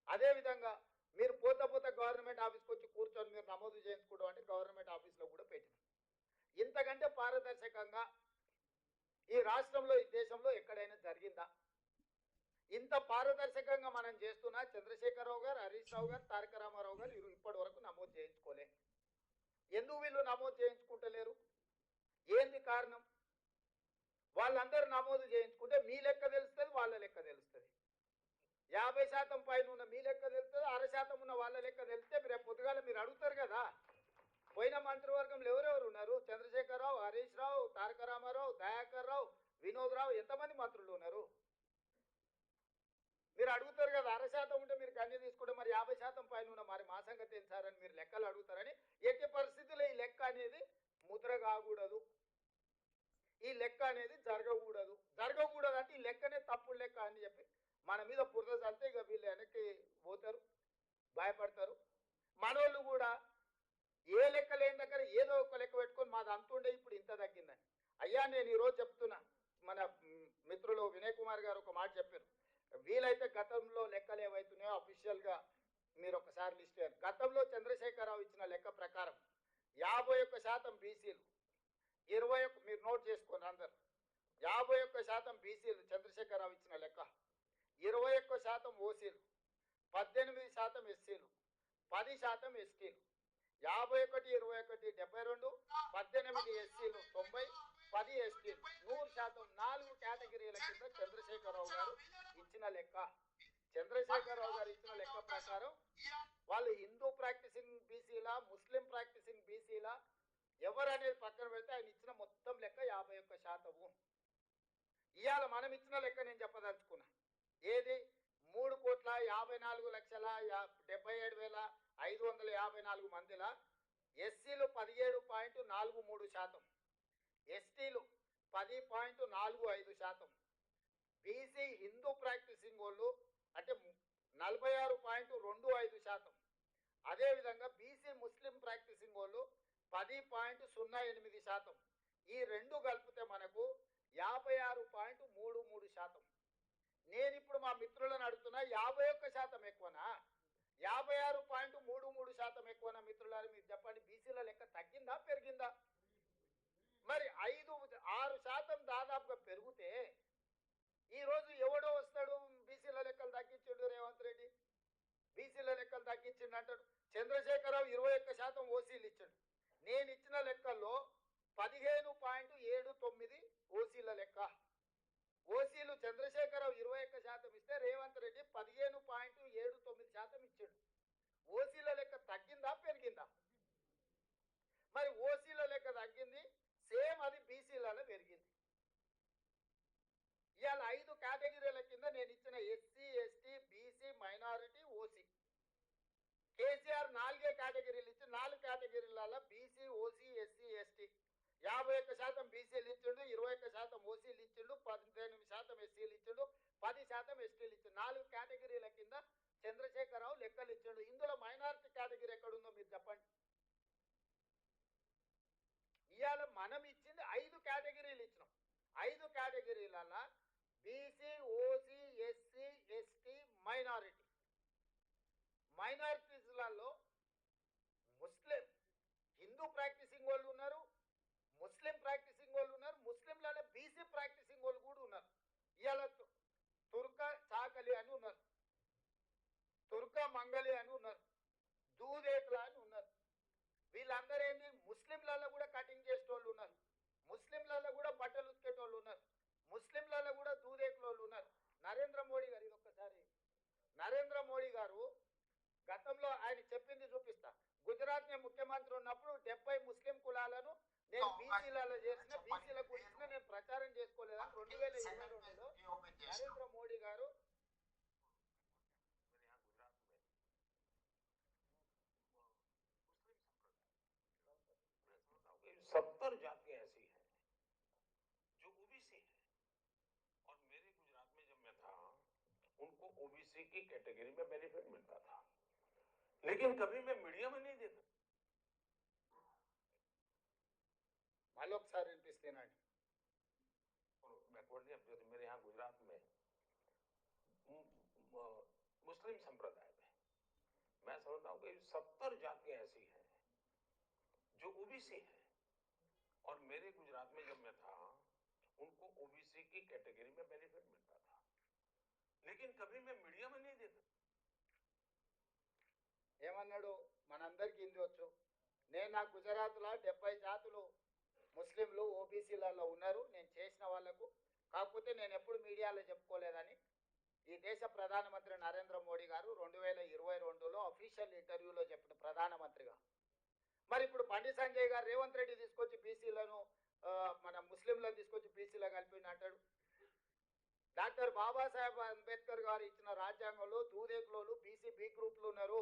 అదేవిధంగా మీరు పోత గవర్నమెంట్ ఆఫీస్కి వచ్చి కూర్చొని మీరు నమోదు చేయించుకోవడం అంటే గవర్నమెంట్ ఆఫీస్లో కూడా పెట్టినాం. ఇంతకంటే పారదర్శకంగా ఈ రాష్ట్రంలో, ఈ దేశంలో ఎక్కడైనా జరిగిందా? ఇంత పారదర్శకంగా మనం చేస్తున్నా చంద్రశేఖరరావు గారు, హరీష్ రావు గారు, తారక రామారావు గారు ఇప్పటి వరకు నమోదు చేయించుకోలే. ఎందుకు వీళ్ళు నమోదు చేయించుకుంటలేరు? ఏంది కారణం? వాళ్ళందరూ నమోదు చేయించుకుంటే మీ లెక్క తెలుస్తుంది, వాళ్ళ లెక్క తెలుస్తుంది. 50% పైన ఉన్న మీ లెక్క తెలుస్తుంది, 60% ఉన్న వాళ్ళ లెక్క తెలిస్తే రేపు పొద్దుగాల మీరు అడుగుతారు కదా, పోయిన మంత్రివర్గంలో ఎవరెవరు ఉన్నారు? చంద్రశేఖరరావు, హరీష్ రావు, తారక రామారావు, దయాకర్ రావు, వినోద్ రావు, ఎంతమంది మంత్రులు ఉన్నారు? మీరు అడుగుతారు కదా. 60% ఉంటే మీరు గన్య తీసుకుంటే మరి 50% పైన ఉన్న మరి మా సంగతి ఏం సార్ అని మీరు లెక్కలు అడుగుతారని. ఎట్టి పరిస్థితుల్లో ఈ లెక్క అనేది ముద్ర కాకూడదు, ఈ లెక్క అనేది జరగకూడదు. జరగకూడదు అంటే ఈ లెక్కనే తప్పుడు లెక్క అని చెప్పి మన మీద బురద చల్లితే ఇక వీళ్ళు వెనక్కి పోతారు, భయపడతారు. మనోళ్ళు కూడా ఏ లెక్క లేని దగ్గర ఏదో ఒక లెక్క పెట్టుకొని మాది అంతుండే ఇప్పుడు ఇంత తగ్గిందని. అయ్యా నేను ఈరోజు చెప్తున్నా, మన మిత్రులు వినయ్ కుమార్ గారు ఒక మాట చెప్పారు, వీలైతే గతంలో లెక్కలు ఏవైతున్నాయో అఫీషియల్గా మీరు ఒకసారి లిస్ట్ చేయాలి. గతంలో చంద్రశేఖరరావు ఇచ్చిన లెక్క ప్రకారం 51% బీసీలు, 21 మీరు నోట్ చేసుకోండి అందరు, 51% బీసీలు చంద్రశేఖరరావు ఇచ్చిన లెక్క, 21% ఓసీలు, 18% ఎస్సీలు, 10% ఎస్టీలు, 51, 21, 72, 18 ఎస్సీలు, 90, 10 ఎస్టీలు, 100%. 4 కేటగిరీల కింద చంద్రశేఖరరావు గారు ఇచ్చిన లెక్క. చంద్రశేఖరరావు గారు ఇచ్చిన లెక్క ప్రకారం వాళ్ళు హిందూ ప్రాక్టీసింగ్ బీసీలా, ముస్లిం ప్రాక్టీసింగ్ బీసీలా ఎవరనేది పక్కన పెడితే ఆయన ఇచ్చిన మొత్తం లెక్క 51%. ఇవాళ మనం ఇచ్చిన లెక్క నేను చెప్పదలుచుకున్నా. ఏది? 3,57,554 మందిలా ఎస్సీలు 17.43%, ఎస్టీలు 10.45%, బీసీ హిందూ ప్రాక్టీసింగ్ వాళ్ళు అంటే 46.25%, అదేవిధంగా బీసీ ముస్లిం ప్రాక్టీసింగ్ వాళ్ళు 10.08%. ఈ రెండు కలిపితే మనకు 56.33%. నేను ఇప్పుడు మా మిత్రులను అడుగుతున్నా, 51% ఎక్కువనా 56.33% ఎక్కువనా? మిత్రులారు మీరు చెప్పండి, బీసీల లెక్క తగ్గిందా పెరిగిందా? మరి 5-6% దాదాపుగా పెరిగితే ఈరోజు ఎవడో వస్తాడు బీసీల లెక్కలు తగ్గించిండు రేవంత్ రెడ్డి, బీసీల లెక్కలు తగ్గించిండు అంటాడు. చంద్రశేఖరరావు 21% ఓసీలు ఇచ్చాడు. నేను ఇచ్చిన లెక్కల్లో 15.79 ఓసీల లెక్క. ఓసీలు చంద్రశేఖరరావు 21% ఇస్తే రేవంత్ రెడ్డి 15.79% ఇచ్చాడు. ఓసీల లెక్క తగ్గిందా పెరిగిందా? మరి ఓసీల లెక్క తగ్గింది, సేమ్ అది బీసీలలో పెరిగింది. ఇవాళ 5 కేటగిరీల కింద నేను ఇచ్చిన SC, ST, BC, minority, OC. KCR 4 కేటగిరీలు ఇచ్చి 4 కేటగిరీలలో బీసీ, ఓసీ, ఎస్సీ, ఎస్టీ 51% బీసీలు ఇచ్చిండు, 21% ఓసీలు ఇచ్చిండు, 18% ఎస్సీలు ఇచ్చిండు, 10% ఎస్టీలు ఇచ్చిండు. 4 కేటగిరీల కింద చంద్రశేఖరరావు లెక్కలు ఇచ్చిండు. ఇందులో మైనారిటీ కేటగిరీ ఎక్కడుందో మీరు చెప్పండి. ఇవాళ మనం ఇచ్చింది 5 కేటగిరీలు ఇచ్చినాం. 5 కేటగిరీలలో BC, OC, SC, ST, minority. మైనారిటీస్లలో ముస్లిం, హిందూ ప్రాక్టీసింగ్ వాళ్ళు ఉన్నారు, ముస్లిం ప్రాక్టీసింగ్ వాళ్ళు ఉన్నారు, ముస్లింలలో బీసీ ప్రాక్టీసింగ్ వాళ్ళు కూడా ఉన్నారు. ఇవాళ తుర్క చాకలి అని ఉన్నారు, తుర్క మంగలి అని ఉన్నారు, దూదేకుల అని ఉన్నారు. వీళ్ళందరూ ఏంటి, ముస్లింలలో కూడా కటింగ్ చేసేటోళ్ళు ఉన్నారు, ముస్లింలలో కూడా బట్టలు ఉతికేటోళ్ళు ఉన్నారు, ముస్లింలలో కూడా దూదేకుల వాళ్ళు ఉన్నారు. నరేంద్ర మోడీ గారు, ఇది ఒక్కసారి నరేంద్ర మోడీ గారు గతంలో ఆయన చెప్పింది చూపిస్తా. గుజరాత్ నే ముఖ్యమంత్రి ఉన్నప్పుడు 70 ముస్లిం కులాలను నేను బీసీలలో చేసిన, బీసీలకు ఇచ్చిన, నేను ప్రచారం చేసుకోలేదని 2022లో నరేంద్ర మోడీ గారు
70 जातियां ऐसी हैं जो ओबीसी हैं, और मेरे गुजरात में जब मैं था उनको ओबीसी की कैटेगरी में बेनिफिट मिलता था, लेकिन कभी मैं मीडिया में नहीं देखा।
మళ్ళొకసారి వినిపిస్తేనండి.
बैकवर्ड नहीं, अब जैसे मेरे यहाँ गुजरात में मुस्लिम संप्रदाय में मैं समझता हूँ कि 70 जातियां ऐसी हैं जो ओबीसी हैं, और मेरे गुजरात में जब मैं था उनको ओबीसी की कैटेगरी में बेनिफिट मिलता था, लेकिन कभी मैं मीडिया में नहीं देखा।
ఏమన్నాడు, మనందరికీ హిందీ వచ్చు. నేను నా గుజరాత్లో 70 జాతులు ముస్లింలు ఓబీసీలలో ఉన్నారు, నేను చేసిన వాళ్లకు. కాకపోతే నేను ఎప్పుడు మీడియాలో చెప్పుకోలేదని ఈ దేశ ప్రధానమంత్రి నరేంద్ర మోడీ గారు 2022లో అఫీషియల్ ఇంటర్వ్యూలో చెప్పిన ప్రధానమంత్రిగా. మరి ఇప్పుడు బండి సంజయ్ గారు రేవంత్ రెడ్డి తీసుకొచ్చి బీసీలను, మన ముస్లింలను తీసుకొచ్చి బీసీలో కలిపి అంటాడు. డాక్టర్ బాబాసాహెబ్ అంబేద్కర్ గారు ఇచ్చిన రాజ్యాంగంలో దూదేకులోలు బీసీ బి గ్రూప్లు ఉన్నారు.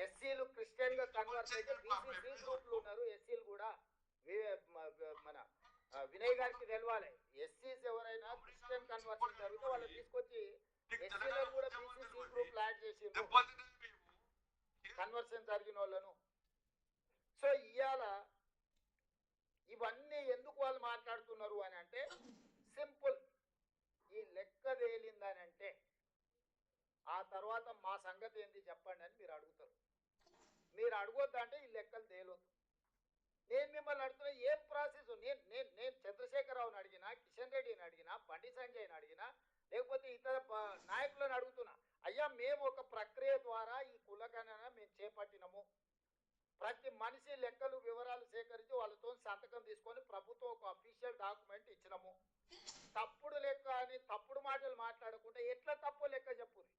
ఎస్సీలు క్రిస్టియన్ గా కన్వర్ట్ అయితే బీసీ సి గ్రూప్లు ఉన్నారు. ఎస్సీలు కూడా మన వినయ్ గారికి తెలవాలి. ఎస్సీస్ ఎవరైనా క్రిస్టియన్ కన్వర్షన్ జరిగితే వాళ్ళు తీసుకొచ్చి ఎస్సీలను కూడా బీసీ సి గ్రూప్ యాడ్ చేసిండ్రు, కన్వర్షన్ జరిగిన వాళ్ళను. సో ఇవాళ ఇవన్నీ ఎందుకు వాళ్ళు మాట్లాడుతున్నారు అని అంటే సింపుల్, ఈ లెక్క తేలిందని అంటే ఆ తర్వాత మా సంగతి ఏంటి చెప్పండి అని మీరు అడుగుతారు. మీరు అడగొద్దంటే ఈ లెక్కలు తేలొద్దు. నేను మిమ్మల్ని అడుగుతున్నా, ఏం ప్రాసెస్? నేను చంద్రశేఖరరావుని అడిగినా, కిషన్ రెడ్డిని అడిగినా, బండి సంజయ్ని అడిగినా, లేకపోతే ఇతర నాయకులను అడుగుతున్నా, అయ్యా మేము ఒక ప్రక్రియ ద్వారా ఈ కులగణన మేము చేపట్టినము, ప్రతి మనిషి లెక్కలు వివరాలు సేకరించి వాళ్ళతో సంతకం తీసుకొని ప్రభుత్వం ఒక అఫీషియల్ డాక్యుమెంట్ ఇచ్చినాము. తప్పుడు లెక్క అని తప్పుడు మాటలు మాట్లాడకుండా ఎట్లా తప్పు లెక్క చెప్పుది.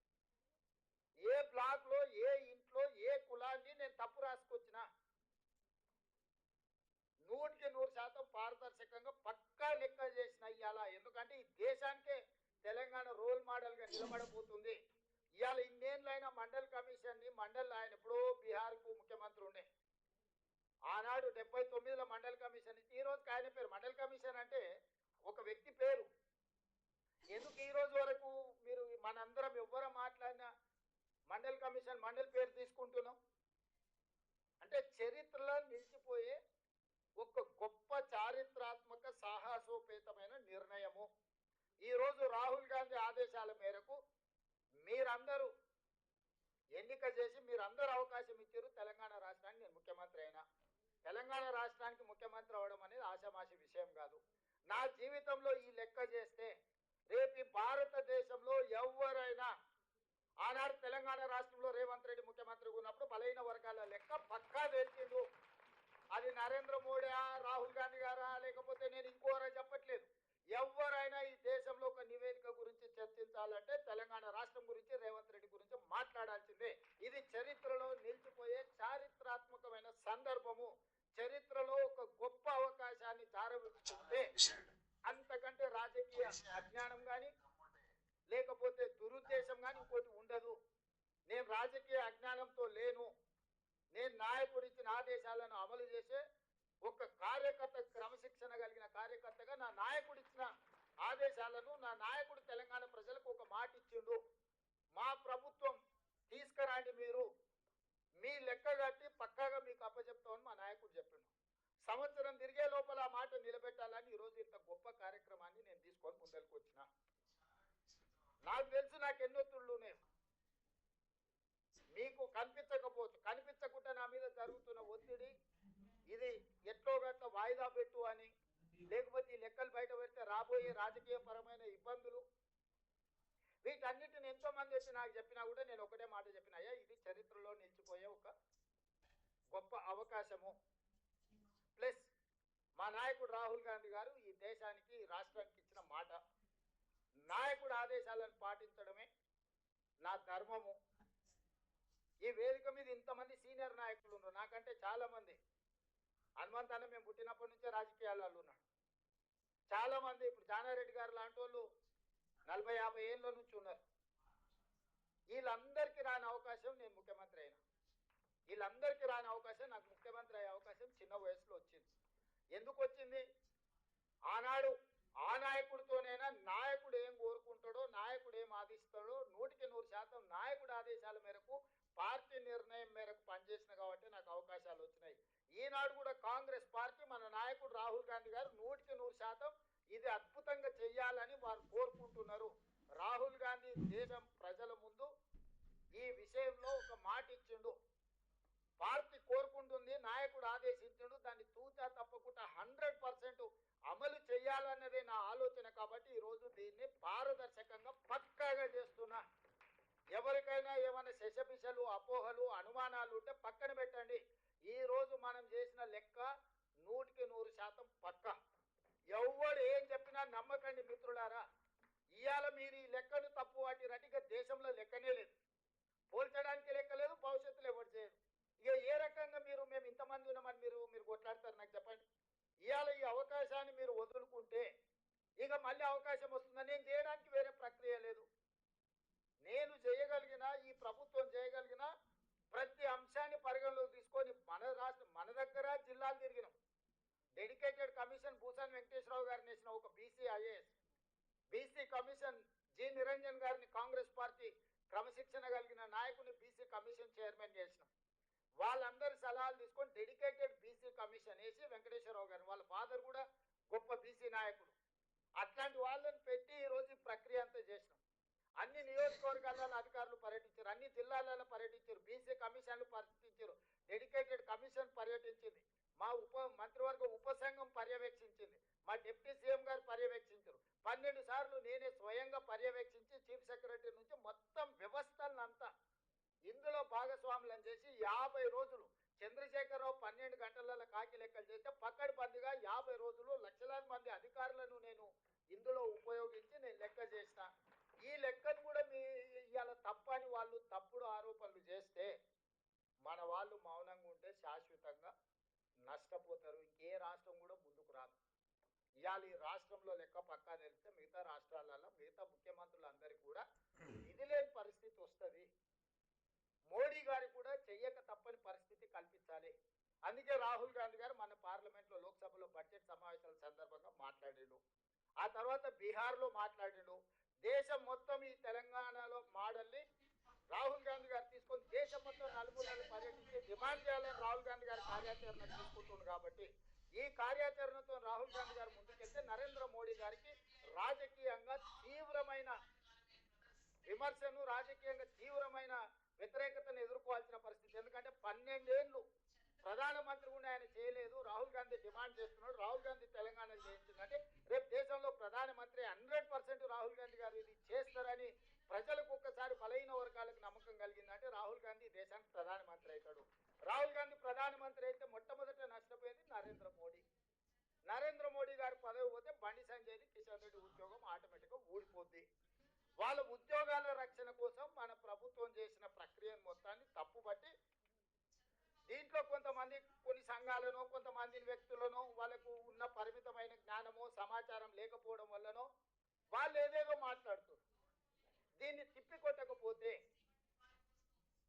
ఏ బ్లాక్ లో, ఏ ఇంట్లో, ఏ కులాన్ని నేను తప్పు రాసుకొచ్చిన 100% పారదర్శకంగా పక్కా లెక్క చేసిన ఇవాళ. ఎందుకంటే ఈ దేశానికే తెలంగాణ రోల్ మోడల్ గా నిలబడబోతుంది. ఇవాళ ఇన్నేళ్ళైనా మండల్ కమిషన్ ని, మండల్ ఆయన ఎప్పుడో బీహార్ కు ముఖ్యమంత్రి ఉండే ఆనాడు 79లో మండల్ కమిషన్ ఇచ్చి, ఈ రోజుకి ఆయన పేరు మండల్ కమిషన్ అంటే ఒక వ్యక్తి పేరు. ఎందుకు ఈ రోజు వరకు మీరు మనందరం ఎవ్వరు మాట్లాడినా మండల్ కమిషన్ మండల్ పేరు తీసుకుంటున్నాం అంటే చరిత్రలో నిలిచిపోయే ఒక గొప్ప చారిత్రాత్మక సాహసోపేతమైన నిర్ణయము. ఈరోజు రాహుల్ గాంధీ ఆదేశాల మేరకు మీరందరూ ఎన్నిక చేసి మీరందరూ అవకాశం ఇచ్చారు తెలంగాణ రాష్ట్రానికి. నేను ముఖ్యమంత్రి అయినా, తెలంగాణ రాష్ట్రానికి ముఖ్యమంత్రి అవడం అనేది ఆషామాషి విషయం కాదు. నా జీవితంలో ఈ లెక్క చేస్తే రేపు భారతదేశంలో ఎవరైనా, ఆనాడు తెలంగాణ రాష్ట్రంలో రేవంత్ రెడ్డి ముఖ్యమంత్రిగా ఉన్నప్పుడు బలైన వర్గాల లెక్క పక్కా తెలిసిండు. అది నరేంద్ర మోడీ, రాహుల్ గాంధీ గారా, లేకపోతే నేను ఇంకోరా చెప్పట్లేదు. ఎవరైనా ఈ దేశంలో ఒక నివేదిక గురించి చర్చించాలంటే తెలంగాణ రాష్ట్రం గురించి రేవంత్ రెడ్డి గురించి మాట్లాడాల్సిందే. ఇది చరిత్రలో నిలిచిపోయే చారిత్రాత్మకమైన సందర్భము. చరిత్రలో ఒక గొప్ప అవకాశాన్ని జారవిడుతుంటే అంతకంటే రాజకీయ అజ్ఞానం కానీ లేకపోతే దురుద్దేశం కానీ ఇంకోటి ఉండదు. నేను రాజకీయ అజ్ఞానంతో లేను. నేను నాయకుడు ఇచ్చిన ఆదేశాలను అమలు చేసే ఒక కార్యకర్త, క్రమశిక్షణ కలిగిన కార్యకర్తగా నా నాయకుడు ఇచ్చిన ఆదేశాలను, నా నాయకుడు తెలంగాణ ప్రజలకు ఒక మాట ఇచ్చిండు. మా ప్రభుత్వం తీసుకురండి, మీరు మీ లెక్క కట్టి పక్కాగా మీకు అప్పచెప్తామని మా నాయకుడు చెప్పిండు. సంవత్సరం తిరిగే లోపల ఆ మాట నిలబెట్టాలని ఈరోజు ఇంత గొప్ప కార్యక్రమాన్ని నేను తీసుకొని ముందరికి వచ్చిన. నాకు తెలుసు నాకు ఎన్నొత్తుళ్ళు ఉన్నాయి. మీకు కనిపించకుండా నా మీద జరుగుతున్న ఒత్తిడి ఇది ఎట్లో గట్ల వాయిదా పెట్టు అని, లేకపోతే ఈ లెక్కలు బయట పెడితే రాబోయే రాజకీయ పరమైన ఇబ్బందులు, వీటన్నిటిని ఎంతో మంది వచ్చి నాకు చెప్పినా కూడా నేను ఒకటే మాట చెప్పిన, అయ్యా ఇది చరిత్రలో నిలిచిపోయే ఒక గొప్ప అవకాశము. ప్లస్ మా నాయకుడు రాహుల్ గాంధీ గారు ఈ దేశానికి, రాష్ట్రానికి ఇచ్చిన మాట, నాయకుడు ఆదేశాలను పాటించడమే నా ధర్మము. ఈ వేదిక మీద ఇంతమంది సీనియర్ నాయకులు ఉన్నారు, నాకంటే చాలా మంది. హనుమంత్ అన్న మేము పుట్టినప్పటి నుంచే రాజకీయాలలో ఉన్నాడు. చాలా మంది ఇప్పుడు జానారెడ్డి గారు లాంటి వాళ్ళు 40-50 ఏళ్ళ నుంచి ఉన్నారు. వీళ్ళందరికీ రాని అవకాశం నేను ముఖ్యమంత్రి అయినా. వీళ్ళందరికీ రాని అవకాశం నాకు ముఖ్యమంత్రి అయ్యే అవకాశం చిన్న వయసులో వచ్చింది. ఎందుకు వచ్చింది? ఆనాడు ఆ నాయకుడితోనైనా నాయకుడు ఏం కోరుకుంటాడో, నాయకుడు ఏం ఆదేశిస్తాడో 100% నాయకుడు ఆదేశాల మేరకు, పార్టీ నిర్ణయం మేరకు పనిచేసిన కాబట్టి నాకు అవకాశాలు వచ్చినాయి. ఈనాడు కూడా కాంగ్రెస్ పార్టీ, మన నాయకుడు రాహుల్ గాంధీ గారు 100% ఇది అద్భుతంగా చెయ్యాలని వారు కోరుకుంటున్నారు. రాహుల్ గాంధీ దేశం ప్రజల ముందు ఈ విషయంలో ఒక మాట ఇచ్చిండు. పార్టీ కోరుకుంటుంది, నాయకుడు ఆదేశించిండు, దాన్ని తూచా తప్పకుండా 100% అమలు చేయాలన్నదే నా ఆలోచన. కాబట్టి ఈరోజు దీన్ని పారదర్శకంగా పక్కాగా చేస్తున్నా. ఎవరికైనా ఏమైనా శశపిశలు, అపోహలు, అనుమానాలు ఉంటే పక్కన పెట్టండి. ఈ రోజు మనం చేసిన లెక్క 100% పక్క. ఎవడు ఏం చెప్పినా నమ్మకండి మిత్రులారా. ఇవాళ మీరు ఈ లెక్కను తప్పు వాటి రటిగా దేశంలో లెక్కనే లేదు, పోల్చడానికి లెక్క లేదు, భవిష్యత్తులో ఎవరు చేయరు. ఇక ఏ రకంగా మేము ఇంతమంది ఉన్నామని మీరు కొట్లాడతారు నాకు చెప్పండి. ఇవాళ ఈ అవకాశాన్ని మీరు వదులుకుంటే ఇక మళ్ళీ అవకాశం వస్తుందని నేను చేయడానికి వేరే ప్రక్రియ లేదు. నేను చేయగలిగిన, ఈ ప్రభుత్వం చేయగలిగిన ప్రతి అంశాన్ని పరిగణలోకి తీసుకొని మన దగ్గర జిల్లాలు తిరిగినాం. డెడికేటెడ్ కమిషన్ భూసాన్ వెంకటేశ్వరరావు గారిని వేసిన ఒక BC IAS, BC commission G Niranjan గారిని కాంగ్రెస్ పార్టీ క్రమశిక్షణ కలిగిన నాయకుని బీసీ కమిషన్ చైర్మన్ చేసినాం. వాళ్ళందరి సలహాలు తీసుకొని డెడికేటెడ్ బీసీ కమిషన్ వేసి వెంకటేశ్వరరావు గారిని, వాళ్ళ ఫాదర్ కూడా గొప్ప బీసీ నాయకుడు, అట్లాంటి వాళ్ళని పెట్టి ఈరోజు ఈ ప్రక్రియ అంతా చేసినాం. అన్ని నియోజకవర్గాలలో అధికారులు పర్యటించారు, అన్ని జిల్లాలలో పర్యటించారు, బీసీ కమిషన్లు పర్యటించారు, డెడికేటెడ్ కమిషన్ పర్యటించింది, మా మంత్రివర్గ ఉపసంఘం పర్యవేక్షించింది, మా డిప్యూటీ సీఎం గారు పర్యవేక్షించారు. 12 సార్లు నేనే స్వయంగా పర్యవేక్షించి చీఫ్ సెక్రటరీ నుంచి మొత్తం వ్యవస్థలంతా ఇందులో భాగస్వాములను చేసి 50 రోజులు చంద్రశేఖరరావు 12 గంటలలో కాకి లెక్కలు చేస్తే పక్కడిబందిగా 50 రోజులు లక్షలాది మంది అధికారులను నేను ఇందులో ఉపయోగించి నేను లెక్క చేసిన. ఈ లెక్కను కూడా ఇవాళ తప్పని వాళ్ళు తప్పుడు ఆరోపణలు చేస్తే మన వాళ్ళు మౌనంగా ఉంటే శాశ్వతంగా నష్టపోతారు. ఇంకే రాష్ట్రం కూడా ముందుకు రాదు. ఇవాళ ఈ రాష్ట్రంలో లెక్క పక్కా తెలిస్తే మిగతా రాష్ట్రాలలో మిగతా ముఖ్యమంత్రులందరికీ కూడా ఇది లేని పరిస్థితి వస్తుంది. మోడీ గారు కూడా చెయ్యక తప్పని పరిస్థితి కల్పించాలి. అందుకే రాహుల్ గాంధీ గారు మన పార్లమెంట్లో, లోక్సభలో బడ్జెట్ సమావేశాల సందర్భంగా మాట్లాడిండు. ఆ తర్వాత బీహార్లో మాట్లాడిండు. దేశం మొత్తం ఈ తెలంగాణలో మోడల్ని రాహుల్ గాంధీ గారు తీసుకొని దేశం మొత్తం నలుమూలలు పర్యటించి డిమాండ్ చేయాలని రాహుల్ గాంధీ గారి కార్యాచరణ తీసుకుంటుంది. కాబట్టి ఈ కార్యాచరణతో రాహుల్ గాంధీ గారు ముందుకెళ్తే నరేంద్ర మోడీ గారికి రాజకీయంగా తీవ్రమైన విమర్శను, రాజకీయంగా తీవ్రమైన వ్యతిరేకతను ఎదుర్కోవాల్సిన పరిస్థితి. ఎందుకంటే 12 ఏళ్ళు ప్రధానమంత్రి కూడా ఆయన చేయలేదు. రాహుల్ గాంధీ డిమాండ్ చేస్తున్నాడు, రాహుల్ గాంధీ తెలంగాణలో చేయించిందంటే రేపు దేశంలో ప్రధానమంత్రి 100% రాహుల్ గాంధీ గారు ఇది చేస్తారని ప్రజలకు ఒక్కసారి బలహీన వర్గాలకు నమ్మకం కలిగిందంటే రాహుల్ గాంధీ దేశానికి ప్రధానమంత్రి అవుతాడు. రాహుల్ గాంధీ ప్రధానమంత్రి అయితే మొట్టమొదట నష్టపోయేది నరేంద్ర మోడీ. నరేంద్ర మోడీ గారి పదవి పోతే బండి సంజయ్ది కిషన్ రెడ్డి ఉద్యోగం ఆటోమేటిక్గా ఊడిపోద్ది. వాళ్ళ ఉద్యోగాల రక్షణ కోసం మన ప్రభుత్వం చేసిన ప్రక్రియను మొత్తాన్ని తప్పుబట్టి దీంట్లో కొంతమంది కొన్ని సంఘాలను కొంతమంది వ్యక్తులను వాళ్ళకు ఉన్న పరిమితమైన జ్ఞానమో సమాచారం లేకపోవడం వల్లనో వాళ్ళు ఏదేదో మాట్లాడుతారు. దీన్ని తిప్పికొట్టకపోతే,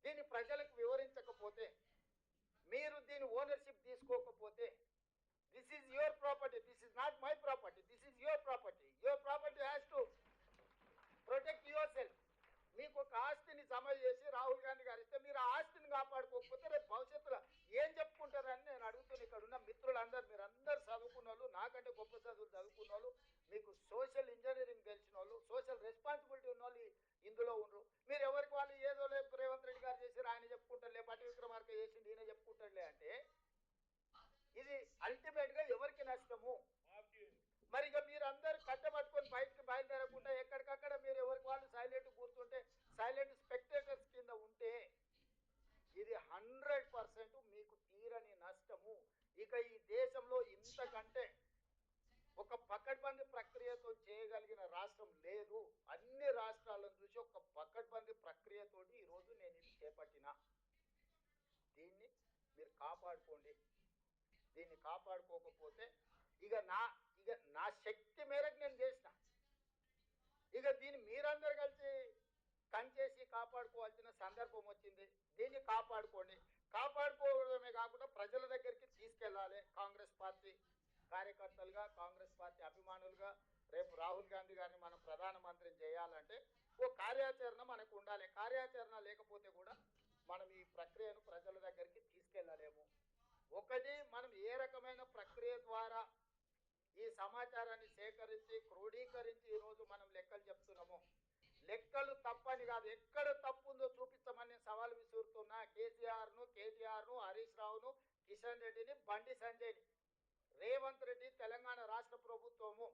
దీన్ని ప్రజలకు వివరించకపోతే, మీరు దీని ఓనర్షిప్ తీసుకోకపోతే, this is your property, this is not my property, this is your property, your property has to protect your self. మీకు ఒక ఆస్తిని జమ చేసి రాహుల్ గాంధీ గారు ఇస్తే మీరు ఆ ఆస్తిని కాపాడుకోకపోతే రేపు భవిష్యత్తులో ఏం చెప్పుకుంటారని నేను అడుగుతున్నా. ఇక్కడ ఉన్న మిత్రులందరూ, మీరందరూ చదువుకున్న వాళ్ళు, నాకంటే గొప్ప చదువులు చదువుకున్న వాళ్ళు, మీకు సోషల్ ఇంజనీరింగ్ తెలిసిన వాళ్ళు, సోషల్ రెస్పాన్సిబిలిటీ ఉన్న వాళ్ళు ఇందులో ఉండరు. మీరు ఎవరికి వాళ్ళు ఏదో లేదు రేవంత్ రెడ్డి గారు చేసి ఆయన చెప్పుకుంటారులే, పట్టి విక్రమార్క చేసి ఈయన చెప్పుకుంటారులే అంటే ఇది అల్టిమేట్ గా ఎవరికి నష్టము? మరి ఇక మీరు అందరు కట్టబట్టుకొని బయటకు బయలుదేరకుండా ఎక్కడికక్కడ మీరు ఎవరికి వాళ్ళు సైలెంట్ కూర్చుంటే, సైలెంట్ స్పెక్టేటర్స్ కింద ఉంటే ఇది 100% మీకు తీరని నష్టము. ఇక ఈ దేశంలో ఇంతకంటే ఒక పకడ్బందీ ప్రక్రియతో చేయగలిగిన రాష్ట్రం లేదు. అన్ని రాష్ట్రాలను చూసి ఒక పకడ్బందీ ప్రక్రియతోటి ఈరోజు నేను ఇది చేపట్టిన. దీన్ని మీరు కాపాడుకోండి. దీన్ని కాపాడుకోకపోతే ఇక నా శక్తి మేరకు నేను చేసిన. ఇక దీన్ని మీరందరూ కలిసి కంచేసి కాపాడుకోవాల్సిన సందర్భం వచ్చింది. దీన్ని కాపాడుకోండి. కాపాడుకోవడమే కాకుండా ప్రజల దగ్గరికి తీసుకెళ్ళాలి. కాంగ్రెస్ పార్టీ కార్యకర్తలుగా, కాంగ్రెస్ పార్టీ అభిమానులుగా రేపు రాహుల్ గాంధీ గారిని మనం ప్రధానమంత్రిని చేయాలంటే ఓ కార్యాచరణ మనకు ఉండాలి. కార్యాచరణ లేకపోతే కూడా మనం ఈ ప్రక్రియను ప్రజల దగ్గరికి తీసుకెళ్ళలేము. ఒకటి, మనం ఏ రకమైన ప్రక్రియ ద్వారా ఈ సమాచారాన్ని సేకరించి క్రోడీకరించి ఈరోజు మనం లెక్కలు చెప్తున్నాము. లెక్కలు తప్పని కాదు, ఎక్కడ తప్పు ఉందో చూపించమని సవాల్ విసురుతున్నా. కేటీఆర్ను, హరీష్ రావును, కిషన్ రెడ్డిని, బండి సంజయ్ని, రేవంత్ రెడ్డి, తెలంగాణ రాష్ట్ర ప్రభుత్వము,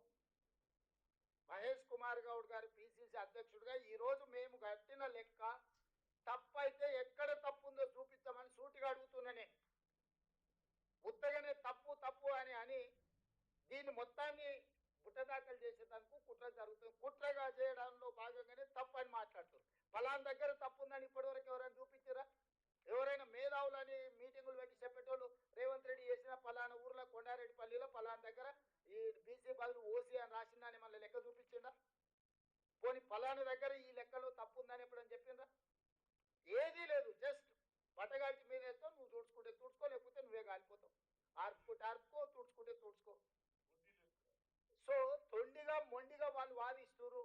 మహేష్ కుమార్ గౌడ్ గారు పిసిసి అధ్యక్షుడిగా ఈరోజు మేము కట్టిన లెక్క తప్పైతే ఎక్కడ తప్పు ఉందో చూపించమని సూటిగా అడుగుతున్నా. నేను ఉత్తగానే తప్పు తప్పు అని దీన్ని మొత్తాన్ని బుట్టదాఖలు చేసేదానికి కుట్ర జరుగుతుంది. కుట్రగా చేయడంలో భాగంగానే తప్పు అని మాట్లాడుతారు. ఫలానా దగ్గర తప్పు ఉందని ఇప్పటివరకు ఎవరైనా చూపించారా? ఎవరైనా మేధావులని మీటింగులు పెట్టి చెప్పేటోళ్ళు రేవంత్ రెడ్డి చేసిన ఫలానా ఊర్లో కొండారెడ్డిపల్లిలో ఫలానా దగ్గర ఈ బీసీ బదులు ఓసీ అని రాసిందని మళ్ళీ లెక్క చూపించిందా? పోనీ ఫలానా దగ్గర ఈ లెక్కలో తప్పు ఉందని ఎప్పుడని చెప్పిందా? ఏదీ లేదు. జస్ట్ బట్టగాల్చి మీద వేస్తావు, నువ్వు తుడుచుకుంటే తుడుచుకో, లేకపోతే నువ్వే కాలిపోతావు. ఆర్పుకుంటే ఆర్పుకో, తుడుచుకుంటే తుడుచుకో. సో తొండిగా మొండిగా వాళ్ళు వాదిస్తున్నారు.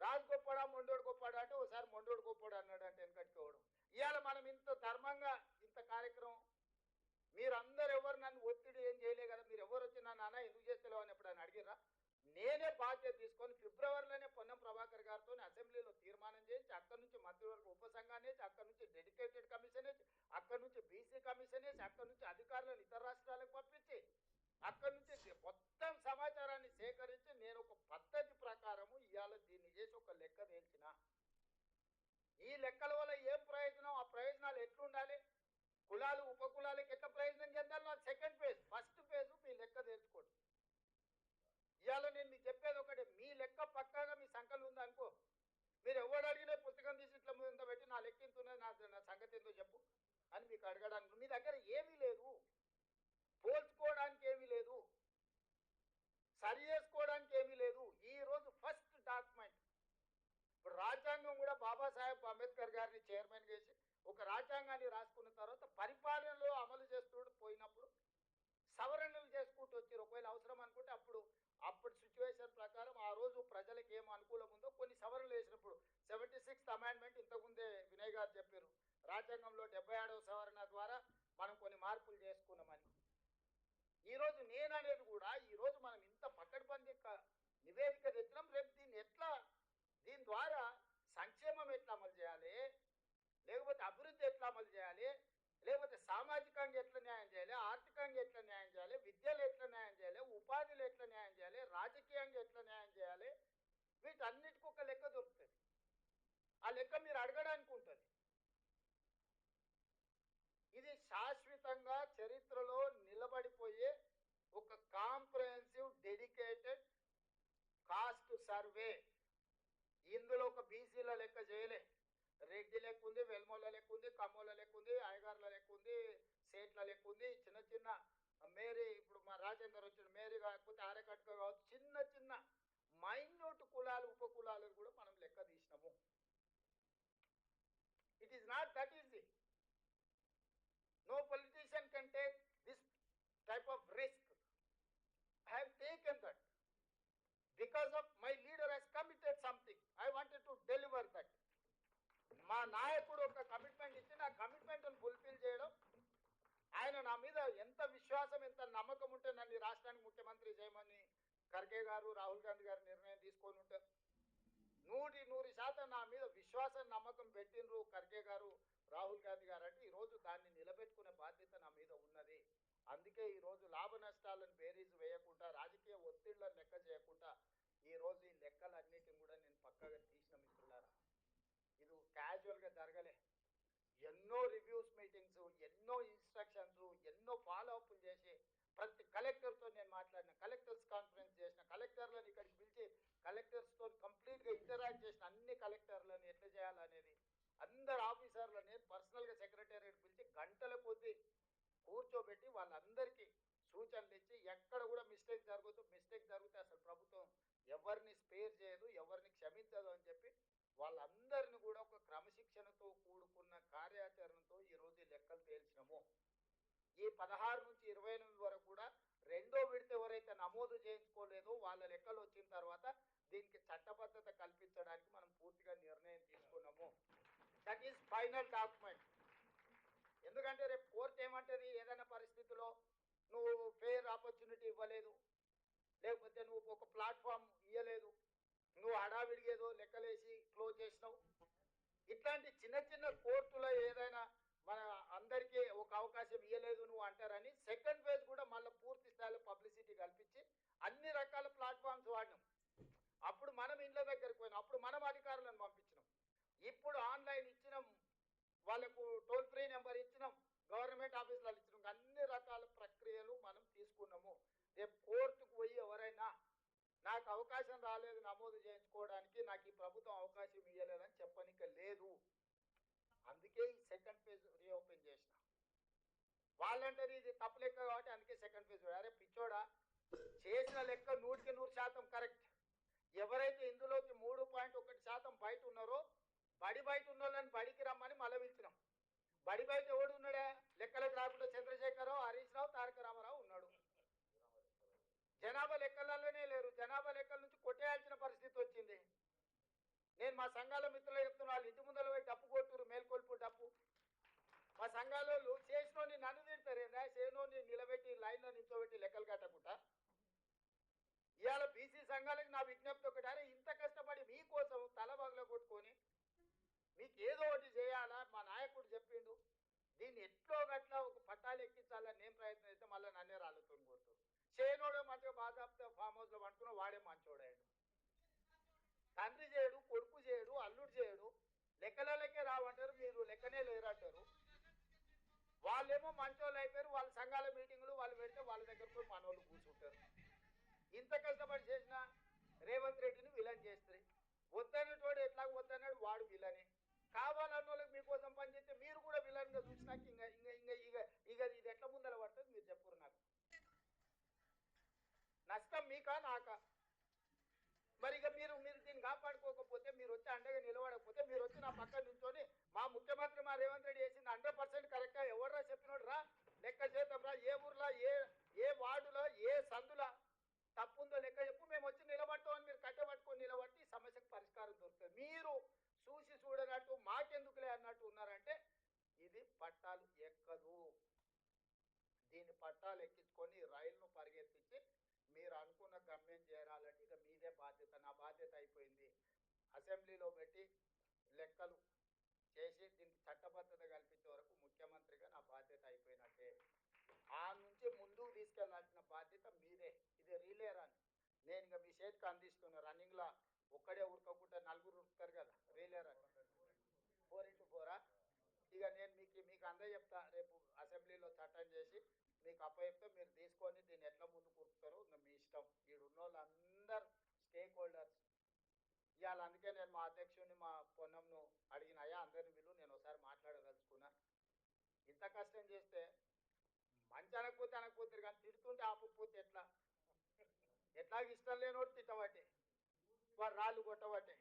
రాజు గొప్పడా మొండోడు గొప్పడా అంటే ఒకసారి మొండోడు గొప్పడు అన్నాడు అంటే వెనకట్టుకోవడం. ఇవాళ మనం ఇంత ధర్మంగా ఇంత కార్యక్రమం మీరందరూ ఎవరు నన్ను ఒత్తిడి ఏం చేయలే కదా, మీరు ఎవరు వచ్చి నా నాన్న ఎందుకు చేస్తలేవు అని ఎప్పుడైనా అడిగిరా? నేనే బాధ్యత తీసుకొని ఫిబ్రవరిలోనే పొన్నం ప్రభాకర్ గారితో అసెంబ్లీలో తీర్మానం చేసి అక్కడి నుంచి మంత్రివర్గ ఉపసంఘాన్ని వేసి, అక్కడి నుంచి డెడికేటెడ్ కమిషన్ వేసి, అక్కడి నుంచి బీసీ కమిషన్ వేసి, అక్కడి నుంచి అధికారులను ఇతర రాష్ట్రాలకు పంపించి, అక్కడి నుంచి మొత్తం సమాచారాన్ని సేకరించి నేను ఒక పద్ధతి ప్రకారము ఇవాళ దీన్ని చేసి ఒక లెక్క తేల్చిన. ఈ లెక్కల వల్ల ఏం ప్రయోజనం, ఆ ప్రయోజనాలు ఎట్లుండాలి, కులాలు ఉపకులాలకు ఎట్లా ప్రయోజనం చెందాలి, సెకండ్ ఫేజ్. ఫస్ట్ ఫేజ్ మీ లెక్క తెలుసుకోండి. ఇవాళ నేను మీకు చెప్పేది ఒకటే, మీ లెక్క పక్కాగా మీ సంఖ్యలు ఉందనుకో, మీరు ఎవరు అడిగినా పుస్తకం తీసి ఇట్లా ముందు పెట్టి నా లెక్క ఎంత ఉన్నది, నా సంగతి ఏందో చెప్పు అని మీకు అడగడానికి మీ దగ్గర ఏమీ లేదు, పోల్చుకోవడానికి ఏమీ లేదు, సరి చేసుకోవడానికి ఏమీ లేదు. ఈ రోజు ఫస్ట్ డాక్యుమెంట్. ఇప్పుడు రాజ్యాంగం కూడా బాబాసాహెబ్ అంబేద్కర్ గారిని చైర్మన్ చేసి ఒక రాజ్యాంగాన్ని రాసుకున్న తర్వాత పరిపాలనలో అమలు చేస్తూ పోయినప్పుడు సవరణలు చేసుకుంటూ వచ్చారు. ఒకవేళ అవసరం అనుకుంటే అప్పుడు సిచ్యువేషన్ ప్రకారం ఆ రోజు ప్రజలకు ఏం అనుకూలం ఉందో కొన్ని సవరణలు వేసినప్పుడు 76th అమెండ్మెంట్ ఇంతకుముందే వినయ్ గారు చెప్పారు. రాజ్యాంగంలో 76వ సవరణ ద్వారా మనం కొన్ని మార్పులు చేసుకున్నామని. ఈరోజు నేను అనేది కూడా ఈరోజు మనం ఇంత పకడ్బందీ నివేదిక తెచ్చినాం. రేపు దీని ద్వారా సంక్షేమం ఎట్లా అమలు చేయాలి, లేకపోతే అభివృద్ధి ఎట్లా అమలు చేయాలి, లేకపోతే సామాజికంగా ఎట్లా న్యాయం చేయాలి, ఆర్థికంగా ఎట్లా న్యాయం చేయాలి, విద్యలో ఎట్లా న్యాయం చేయాలి, ఉపాధిలో ఎట్లా న్యాయం చేయాలి, రాజకీయంగా ఎట్లా న్యాయం చేయాలి, వీటన్నిటికీ ఒక లెక్క దొరుకుతుంది. ఆ లెక్క మీరు అడగడానికి ఉంటుంది. ఇది శాశ్వతంగా చరిత్రలో నిలబడిపోయే ఒక కాంప్రహెన్సివ్ డెడికేటెడ్ కాస్ట్ సర్వే. ఇందులో ఒక బీసీల లెక్క చేయలే, రెడ్డి లెక్క ఉంది, వెల్మోల లెక్క ఉంది, కమ్మోల లెక్క ఉంది, అయ్యగార్ల లెక్క ఉంది, సేట్ల లెక్క ఉంది, చిన్న చిన్న మేరీ, ఇప్పుడు మా రాజేందర్ వచ్చిన మేరీ కాకపోతే ఆరకట్క కావచ్చు, చిన్న చిన్న మైన్యూట్ కులాలు ఉప కులాలను కూడా మనం లెక్క తీసినాము. It is not that easy. No politician can take this type of risk. I have taken that because of my leader has committed something. I wanted to deliver that. మా నాయకుడు ఒక కమిట్మెంట్ ఇచ్చి నా కమిట్మెంట్ ఫుల్ఫిల్ చేయడం, ఆయన నా మీద ఎంత విశ్వాసం ఎంత నమ్మకం ఉంటే నన్ను రాష్ట్రానికి ముఖ్యమంత్రి చేయమని ఖర్గే గారు రాహుల్ గాంధీ గారు నిర్ణయం తీసుకొని ఉంటారు. 100% నా మీద విశ్వాసం నమ్మకం పెట్టినరు ఖర్గే గారు రాహుల్ గాంధీ గారు. అంటే ఈరోజు దాన్ని నిలబెట్టుకునే బాధ్యత నా మీద ఉన్నది. అందుకే ఈరోజు లాభ నష్టాలను బేరీజు వేయకుండా, రాజకీయ ఒత్తిళ్లను లెక్క చేయకుండా ఈరోజు ఈ లెక్కలన్నిటిని కూడా నేను పక్కగా తీసిన మిత్రులారా. ఇది క్యాజువల్గా జరగలే. ఎన్నో రివ్యూస్ మీటింగ్స్, ఎన్నో ఇన్స్ట్రక్షన్స్, ఎన్నో ఫాలో అప్లు చేసి ప్రతి కలెక్టర్తో నేను మాట్లాడిన, కలెక్టర్స్ కాన్ఫరెన్స్ చేసిన, కలెక్టర్లను ఇక్కడికి పిలిచి కలెక్టర్స్తో కంప్లీట్గా ఇంటరాక్ట్ చేసిన, అన్ని కలెక్టర్లను ఎట్లా చేయాలనేది అందరు ఆఫీసర్లను నేను పర్సనల్గా సెక్రటేరియట్ పిలిచి గంటల కొద్దీ కూర్చోబెట్టి వాళ్ళందరికీ సూచనలు ఇచ్చి, ఎక్కడ కూడా మిస్టేక్ జరిగితే అసలు ప్రభుత్వం ఎవరిని స్పేర్ చేయదు, ఎవరిని క్షమించదు అని చెప్పి వాళ్ళందరిని కూడా ఒక క్రమశిక్షణతో కూడుకున్న కార్యాచరణతో ఈరోజు ఈ లెక్కలు తేల్చినాము. ఈ 16 నుంచి 28 వరకు కూడా రెండో విడత ఎవరైతే నమోదు చేయించుకోలేదో వాళ్ళ లెక్కలు వచ్చిన తర్వాత దీనికి చట్టబద్ధత కల్పించడానికి మనం పూర్తిగా నిర్ణయం తీసుకున్నాము. That is final document. ఎందుకంటే రేపు కోర్టు ఏమంటది, ఏదైనా పరిస్థితిలో నువ్వు ఫెయిర్ ఆపర్చునిటీ ఇవ్వలేదు, లేకపోతే నువ్వు ఒక ప్లాట్ఫామ్ ఇవ్వలేదు, నువ్వు హడావిడిగా ఏదో లెక్కలేసి క్లోజ్ చేసినావు, ఇట్లాంటి చిన్న చిన్న కోర్టులో ఏదైనా మన అందరికీ ఒక అవకాశం ఇవ్వలేదు నువ్వు అంటారని సెకండ్ ఫేజ్ కూడా మళ్ళీ పూర్తి స్థాయిలో పబ్లిసిటీ కల్పించి అన్ని రకాల ప్లాట్ఫామ్స్ వాడినాం. అప్పుడు మనం ఇళ్ళ దగ్గరికి పోయినాం, అప్పుడు మనం అధికారులను పంపించినాం, ఇప్పుడు ఆన్లైన్ ఇచ్చినాం, వాళ్ళకు టోల్ ఫ్రీ నెంబర్ ఇచ్చినాం, గవర్నమెంట్ ఆఫీసులలో ఇచ్చినాం, అన్ని రకాల ప్రక్రియలు మనం తీసుకున్నాము. రేపు కోర్టుకు పోయి ఎవరైనా నాకు అవకాశం రాలేదు నమోదు చేయించుకోవడానికి, నాకు ఈ ప్రభుత్వం అవకాశం ఇవ్వలేదని చెప్పనిక లేదు. అందుకే ఈ సెకండ్ ఫేజ్ రీఓపెన్ చేసిన. వాళ్ళంటారు ఇది తప్పు లెక్క కాబట్టి అందుకే సెకండ్ ఫేజ్. అరే పిచ్చోడా, చేసిన లెక్క 100% కరెక్ట్. ఎవరైతే ఇందులోకి 3.1% బయట ఉన్నారో బయట ఉన్న వాళ్ళని బడికి రమ్మని మళ్ళీ పిలిచినాం. బయట ఎవడు ఉన్నాడా, లెక్కలకు రాకుండా చంద్రశేఖరరావు, హరీష్ రావు, తారక రామారావు ఉన్నాడు. జనాభా లెక్కలలోనే లేరు. జనాభా లెక్కల నుంచి కొట్టేయాల్సిన పరిస్థితి వచ్చింది. నేను మా సంఘాల మిత్రులు చెప్తున్నా, వాళ్ళు ఇంటి ముందర పోయి డప్పు కొట్టురు, మేల్కొల్పు డప్పు. మా సంఘాలలో చేసినోని నన్ను తిడతారేందా, చేసినోని నిలబెట్టి లైన్లో నిల్చోబెట్టి లెక్కలు కట్టకుండా. ఇవాళ బీసీ సంఘాలకు నా విజ్ఞప్తి ఒకటి, అరే ఇంత కష్టపడి మీకోసం తలబగల కొట్టుకొని మీకు ఏదో ఒకటి చేయాలా, మా నాయకుడు చెప్పిండు, దీన్ని ఎట్లో గట్లా ఒక పట్టాలు ఎక్కించాలని నేను ప్రయత్నం చేస్తే మళ్ళీ నన్నే రాళ్ళతో కొడుతారు. చేయనోడే మంచిగా బాధాప్త ఫామ్ హౌస్లో పట్టుకున్న వాడే మంచోడాడు. తండ్రి చేయడు, కొడుకు చేయడు, అల్లుడు చేయడు, లెక్కలకే రావంటారు, మీరు లెక్కనే లేరంటారు. వాళ్ళేమో మంచోళ్ళు అయిపోయారు, వాళ్ళ సంఘాల మీటింగులు వాళ్ళు పెడితే వాళ్ళ దగ్గర పోయి మనోళ్ళు కూర్చుంటారు. ఇంత కష్టపడి చేసిన రేవంత్ రెడ్డిని విలన్ చేస్తుంది. వద్దనేటోడు ఎట్లా వద్దన్నాడు, వాడు విలనే. కావాలన్న వాళ్ళకి మీకోసం పనిచేస్తే మీరు కూడా విలన్గా చూసినాక ఇక ఇది ఎట్లా ముందర పడుతుంది మీరు చెప్పురు. నాకు నష్టం మీకా నాకా? మరి ఇక మీరు దీన్ని కాపాడుకోకపోతే, మీరు వచ్చి అండగా నిలబడకపోతే, మీరు వచ్చి నా పక్కన నుంచొని మా ముఖ్యమంత్రి మా రేవంత్ రెడ్డి చేసింది 100% కరెక్టా, ఎవడరా చెప్పినోడు రా, లెక్క చేద్దాం రా, ఏ ఊర్లో ఏ వార్డులో ఏ సందులో తప్పుందో లెక్క చెప్పు, మేము వచ్చి నిలబడతామని మీరు కట్టబట్టుకొని నిలబట్టి ఈ సమస్యకు పరిష్కారం దొరుకుతుంది. మీరు చూసి చూడనట్టు మాకెందుకులే అన్నట్టు ఉన్నారంటే ఇది పట్టాలు ఎక్కదు. దీన్ని పట్టాలు ఎక్కించుకొని రైలును పరిగెత్తించి మీరు అనుకున్న గమ్యం చేరాలంటే ఇక మీదే బాధ్యత. నా బాధ్యత అయిపోయింది. అసెంబ్లీలో పెట్టి లెక్కలు చేసి దీనికి చట్టబద్ధత కల్పించే వరకు ముఖ్యమంత్రిగా నా బాధ్యత అయిపోయినట్టే. ఆ నుంచి ముందుకు తీసుకెళ్లాల్సిన బాధ్యత మీదే. ఇది రీలే రన్. నేను ఇక మీ చేతికి అందిస్తున్నా. రన్నింగ్లో ఒక్కడే ఉరకకుండా నలుగురు ఉరుకుతారు కదా, రీలే రన్ 4x4. ఇక నేను మీకు అందజెప్తా, రేపు అసెంబ్లీలో చట్టం చేసి మీకు అప్పచెప్తే మీరు తీసుకొని దీన్ని ఎట్లా ముందు కూర్పుతారో ఇంకా మీ ఇష్టం. ఈడున్న వాళ్ళందరూ స్టేక్ హోల్డర్స్. ఇవాళ అందుకే నేను మా అధ్యక్షుడిని మా పొన్నంను అడిగిన, అయ్యా అందరిని వీళ్ళు నేను ఒకసారి మాట్లాడదలుచుకున్నా. ఇంత కష్టం చేస్తే మంచి అనకపోతే కానీ తిడుతుంటే ఆపకపోతే ఎట్లా? ఎట్లాగ ఇష్టం లేనోడు తిట్టబట్టే, వాడు రాళ్ళు కొట్టబట్టే.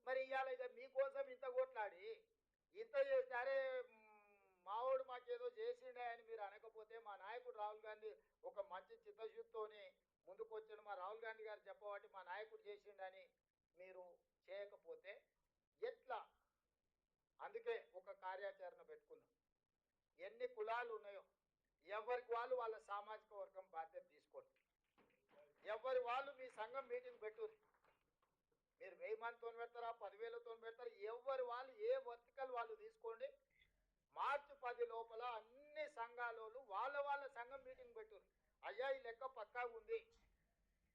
మరి ఇవాళ ఇక మీకోసం ఇంత కొట్లాడి ఇంత చేస్తే అరే మావాడు మాకేదో చేసిండే అని మీరు అనకపోతే, మా నాయకుడు రాహుల్ గాంధీ ఒక మంచి చిత్తశుద్ధితోని ముందుకు వచ్చాడు, మా రాహుల్ గాంధీ గారు చెప్పబట్టి మా నాయకుడు చేసిండని మీరు చేయకపోతే ఎట్లా? అందుకే ఒక కార్యాచరణ పెట్టుకున్నాం. ఎన్ని కులాలు ఉన్నాయో ఎవరికి వాళ్ళు వాళ్ళ సామాజిక వర్గం బాధ్యత తీసుకోండి. ఎవరి వాళ్ళు మీ సంఘం మీటింగ్ పెట్టుర్రి. మీరు 1000 మందితో పెడతారా, 10,000తో పెడతారా, ఎవరి వాళ్ళు ఏ వర్తికల్ వాళ్ళు తీసుకోండి. మార్చి 10 లోపల అన్ని సంఘాలలో వాళ్ళ సంఘం మీటింగ్ పెట్టుర్రి. అయ్యా ఈ లెక్క పక్కాగా ఉంది,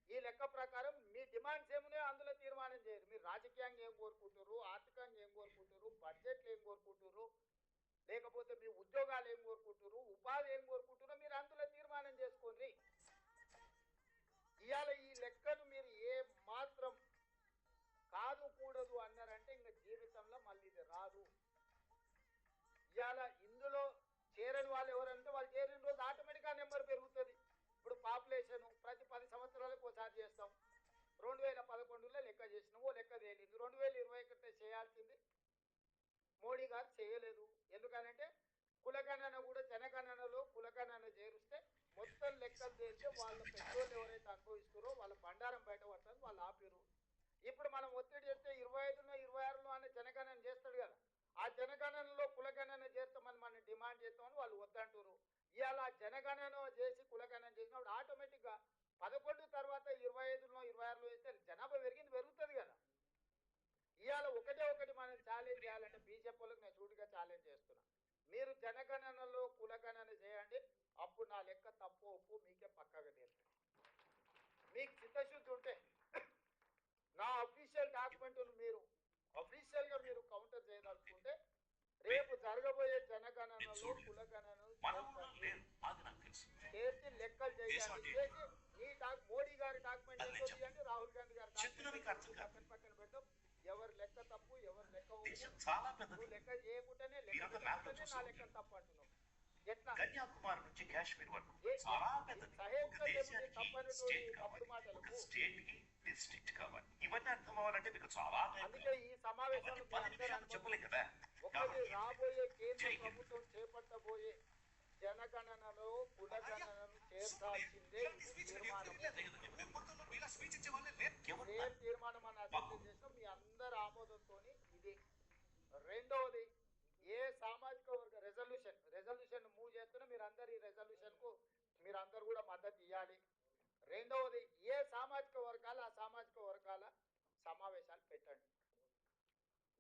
ఈ లెక్క ప్రకారం మీ డిమాండ్స్ ఏమున్నాయో అందులో తీర్మానం చేయరు. మీరు రాజకీయంగా ఏం కోరుకుంటారు, ఆర్థికంగా ఏం కోరుకుంటారు, బడ్జెట్లు ఏం కోరుకుంటారు, లేకపోతే మీ ఉద్యోగాలు ఏం కోరుకుంటారు, ఉపాధి ఏం కోరుకుంటారో మీరు అందులో తీర్మానం చేసుకోండి. ఇవాళ ఈ లెక్కను మీరు ఏ మాత్రం కాదు కూడదు అన్నారంటే ఇంకా జీవితంలో మళ్ళీ ఇది రాదు. ఇవాళ ఇందులో చేరని వాళ్ళు ఎవరంటే వాళ్ళు చేరిన రోజు ఆటోమేటిక్గా నెంబర్ పెరుగుతుంది. ఇప్పుడు పాపులేషన్ ప్రతి 10 సంవత్సరాలకు ఒకసారి చేస్తాం. 2011లో లెక్క చేసినాం, ఓ లెక్క తేలింది. 2021 చేయాల్సింది మోడీ గారు చేయలేదు. ఎందుకనంటే కులగణన కూడా జనగణనలో కులగణన చేరుస్తే మొత్తం లెక్కలు తేలితే వాళ్ళ పెట్రోల్ ఎవరైతే అనుభవిస్తారో వాళ్ళ బండారం బయట పడుతుంది, వాళ్ళు ఆపిరు. ఇప్పుడు మనం ఒత్తిడి చేస్తే 25నో 26లో అనే జనగణన చేస్తాడు కదా, ఆ జనగణనలో కులగణన చేస్తామని మనం డిమాండ్ చేస్తామని వాళ్ళు వద్దంటారు. ఇవాళ జనగణన చేసి కులగణన చేసినప్పుడు ఆటోమేటిక్గా 11 తర్వాత 25నో 26లో వేస్తే జనాభా పెరుగుతుంది కదా. ఇవాళ ఒకటి మనం ఛాలెంజ్ చేయాలంటే బీజేపీ వాళ్ళకి నేను చూడుగా ఛాలెంజ్ చేస్తున్నా. మీరు జనగణనలో కులగణన చేయండి, అప్పుడు నా లెక్క తప్పు ఒప్పు మీకే పక్కగా తెలుస్తుంది. మీకు చిత్తశుద్ధి ఉంటే నా అఫీషియల్ డాక్యుమెంట్ను మీరు అఫీషియల్గా మీరు కౌంటర్ చేయదలుచుకుంటే రేపు జరగబోయే జనగణనలో కులగణనను చేసి లెక్కలు చేయాలి. చేసి మోడీ గారి డాక్యుమెంట్ ఏంటో తీయండి, రాహుల్ గాంధీ గారి డాక్యుమెంట్ పక్కన పెట్టాం. ఎవరు లెక్క తప్పు ఎవరు లెక్క నువ్వు లెక్క చేయకుండానే లెక్క నా లెక్క తప్పు అంటున్నావు. ఎట్లా
కన్యాకుమారి నుంచి కాశ్మీర్ వరకు చాలా పెద్దది. తప్పుడు మాటలకు స్టేట్ కి డిస్ట్రిక్ట్ కావాలి. ఇవన్నీ అర్థం అవ్వాలంటే మీకు చాలా
అందుకే ఈ సమావేశాలు
చెప్పలే కదా.
ఒకటి రాబోయే కేంద్ర ప్రభుత్వం చేపట్టబోయే జనగణనలో కులగణనను చేర్చాల్సిందే తీర్మానం. ఏం తీర్మానం అని అర్థం చేసినాం మీ అందరి ఆమోదంతో. ఇది రెండవది, ఏ సామాజిక వర్గ రెజల్యూషన్ మూవ్ చేస్తున్నా మీరు అందరు ఈ రెజల్యూషన్ కు మీరందరూ కూడా మద్దతు ఇవ్వాలి. రెండవది, ఏ సామాజిక వర్గాల ఆ సామాజిక వర్గాల సమావేశాలు పెట్టండి.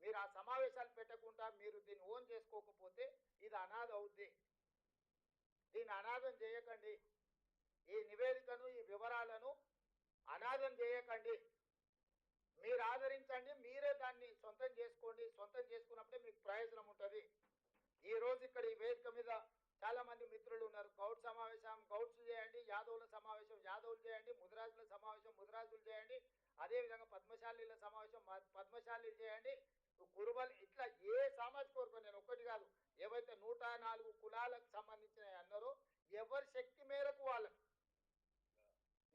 మీరు ఆ సమావేశాలు పెట్టకుండా మీరు దీన్ని ఓన్ చేసుకోకపోతే ఇది అనాథ అవుద్ది. దీన్ని అనాథం చేయకండి. ఈ నివేదికను ఈ వివరాలను అనాథం చేయకండి. మీరు ఆదరించండి, మీరే దాన్ని సొంతం చేసుకోండి. సొంతం చేసుకున్నప్పుడే మీకు ప్రయోజనం ఉంటుంది. ఈ రోజు ఇక్కడ ఈ వేదిక మీద చాలా మంది మిత్రులు ఉన్నారు. గౌడ్ సమావేశం గౌడ్స్ చేయండి, యాదవుల సమావేశం యాదవులు చేయండి, ముదిరాజుల సమావేశం ముదిరాజులు చేయండి, అదేవిధంగా పద్మశాలీల సమావేశం పద్మశాలీలు చేయండి, కురుబలు, ఇట్లా ఏ సామాజిక వర్గం నేను ఒక్కటి కాదు ఏవైతే 104 కులాలకు సంబంధించిన అన్నారో ఎవరి శక్తి మేరకు వాళ్ళకు.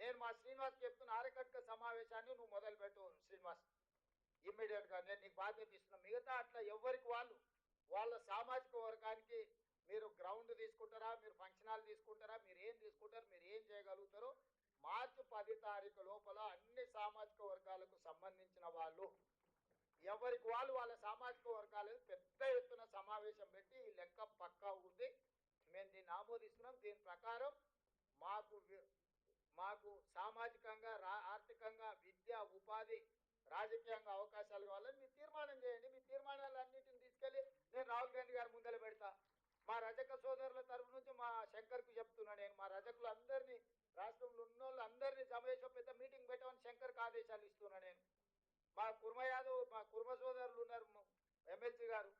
నేను మా శ్రీనివాస్ చెప్తున్న ఆరకట్క సమావేశాన్ని నువ్వు మొదలుపెట్టు శ్రీనివాస్, ఇమ్మీడియట్గా నేను నీకు బాధ్యత ఇస్తున్నా. మిగతా అట్లా ఎవరికి వాళ్ళు వాళ్ళ సామాజిక వర్గానికి మీరు గ్రౌండ్ తీసుకుంటారా, మీరు ఫంక్షన్ హాల్ తీసుకుంటారా, మీరు ఏం తీసుకుంటారు, మీరు ఏం చేయగలుగుతారో మార్చి 10 తారీఖు లోపల అన్ని సామాజిక వర్గాలకు సంబంధించిన వాళ్ళు ఎవరికి వాళ్ళు వాళ్ళ సామాజిక వర్గాలకు పెద్ద ఎత్తున సమావేశం పెట్టి ఈ లెక్క పక్కా ఉంది, మేము దీన్ని ఆమోదిస్తున్నాం, దీని ప్రకారం మాకు సామాజికంగా ఆర్థికంగా విద్య ఉపాధి రాజకీయంగా అవకాశాలు కావాలని మీరు తీర్మానం చేయండి. మీ తీర్మానాలన్నింటిని తీసుకెళ్ళి నేను రాహుల్ గాంధీ గారి ముందర పెడతా. మా రజక సోదరుల తరఫు నుంచి మా శంకర్కు చెప్తున్నా, నేను మా రజకులు అందరినీ రాష్ట్రంలో ఉన్న వాళ్ళు అందరినీ సమావేశం పెద్ద మీటింగ్ పెట్టమని శంకర్కి ఆదేశాలు ఇస్తున్నా. నేను మా కుర్మ యాదవ్ మా కుర్మ సోదరులు ఉన్నారు, ఎమ్మెల్సీ గారు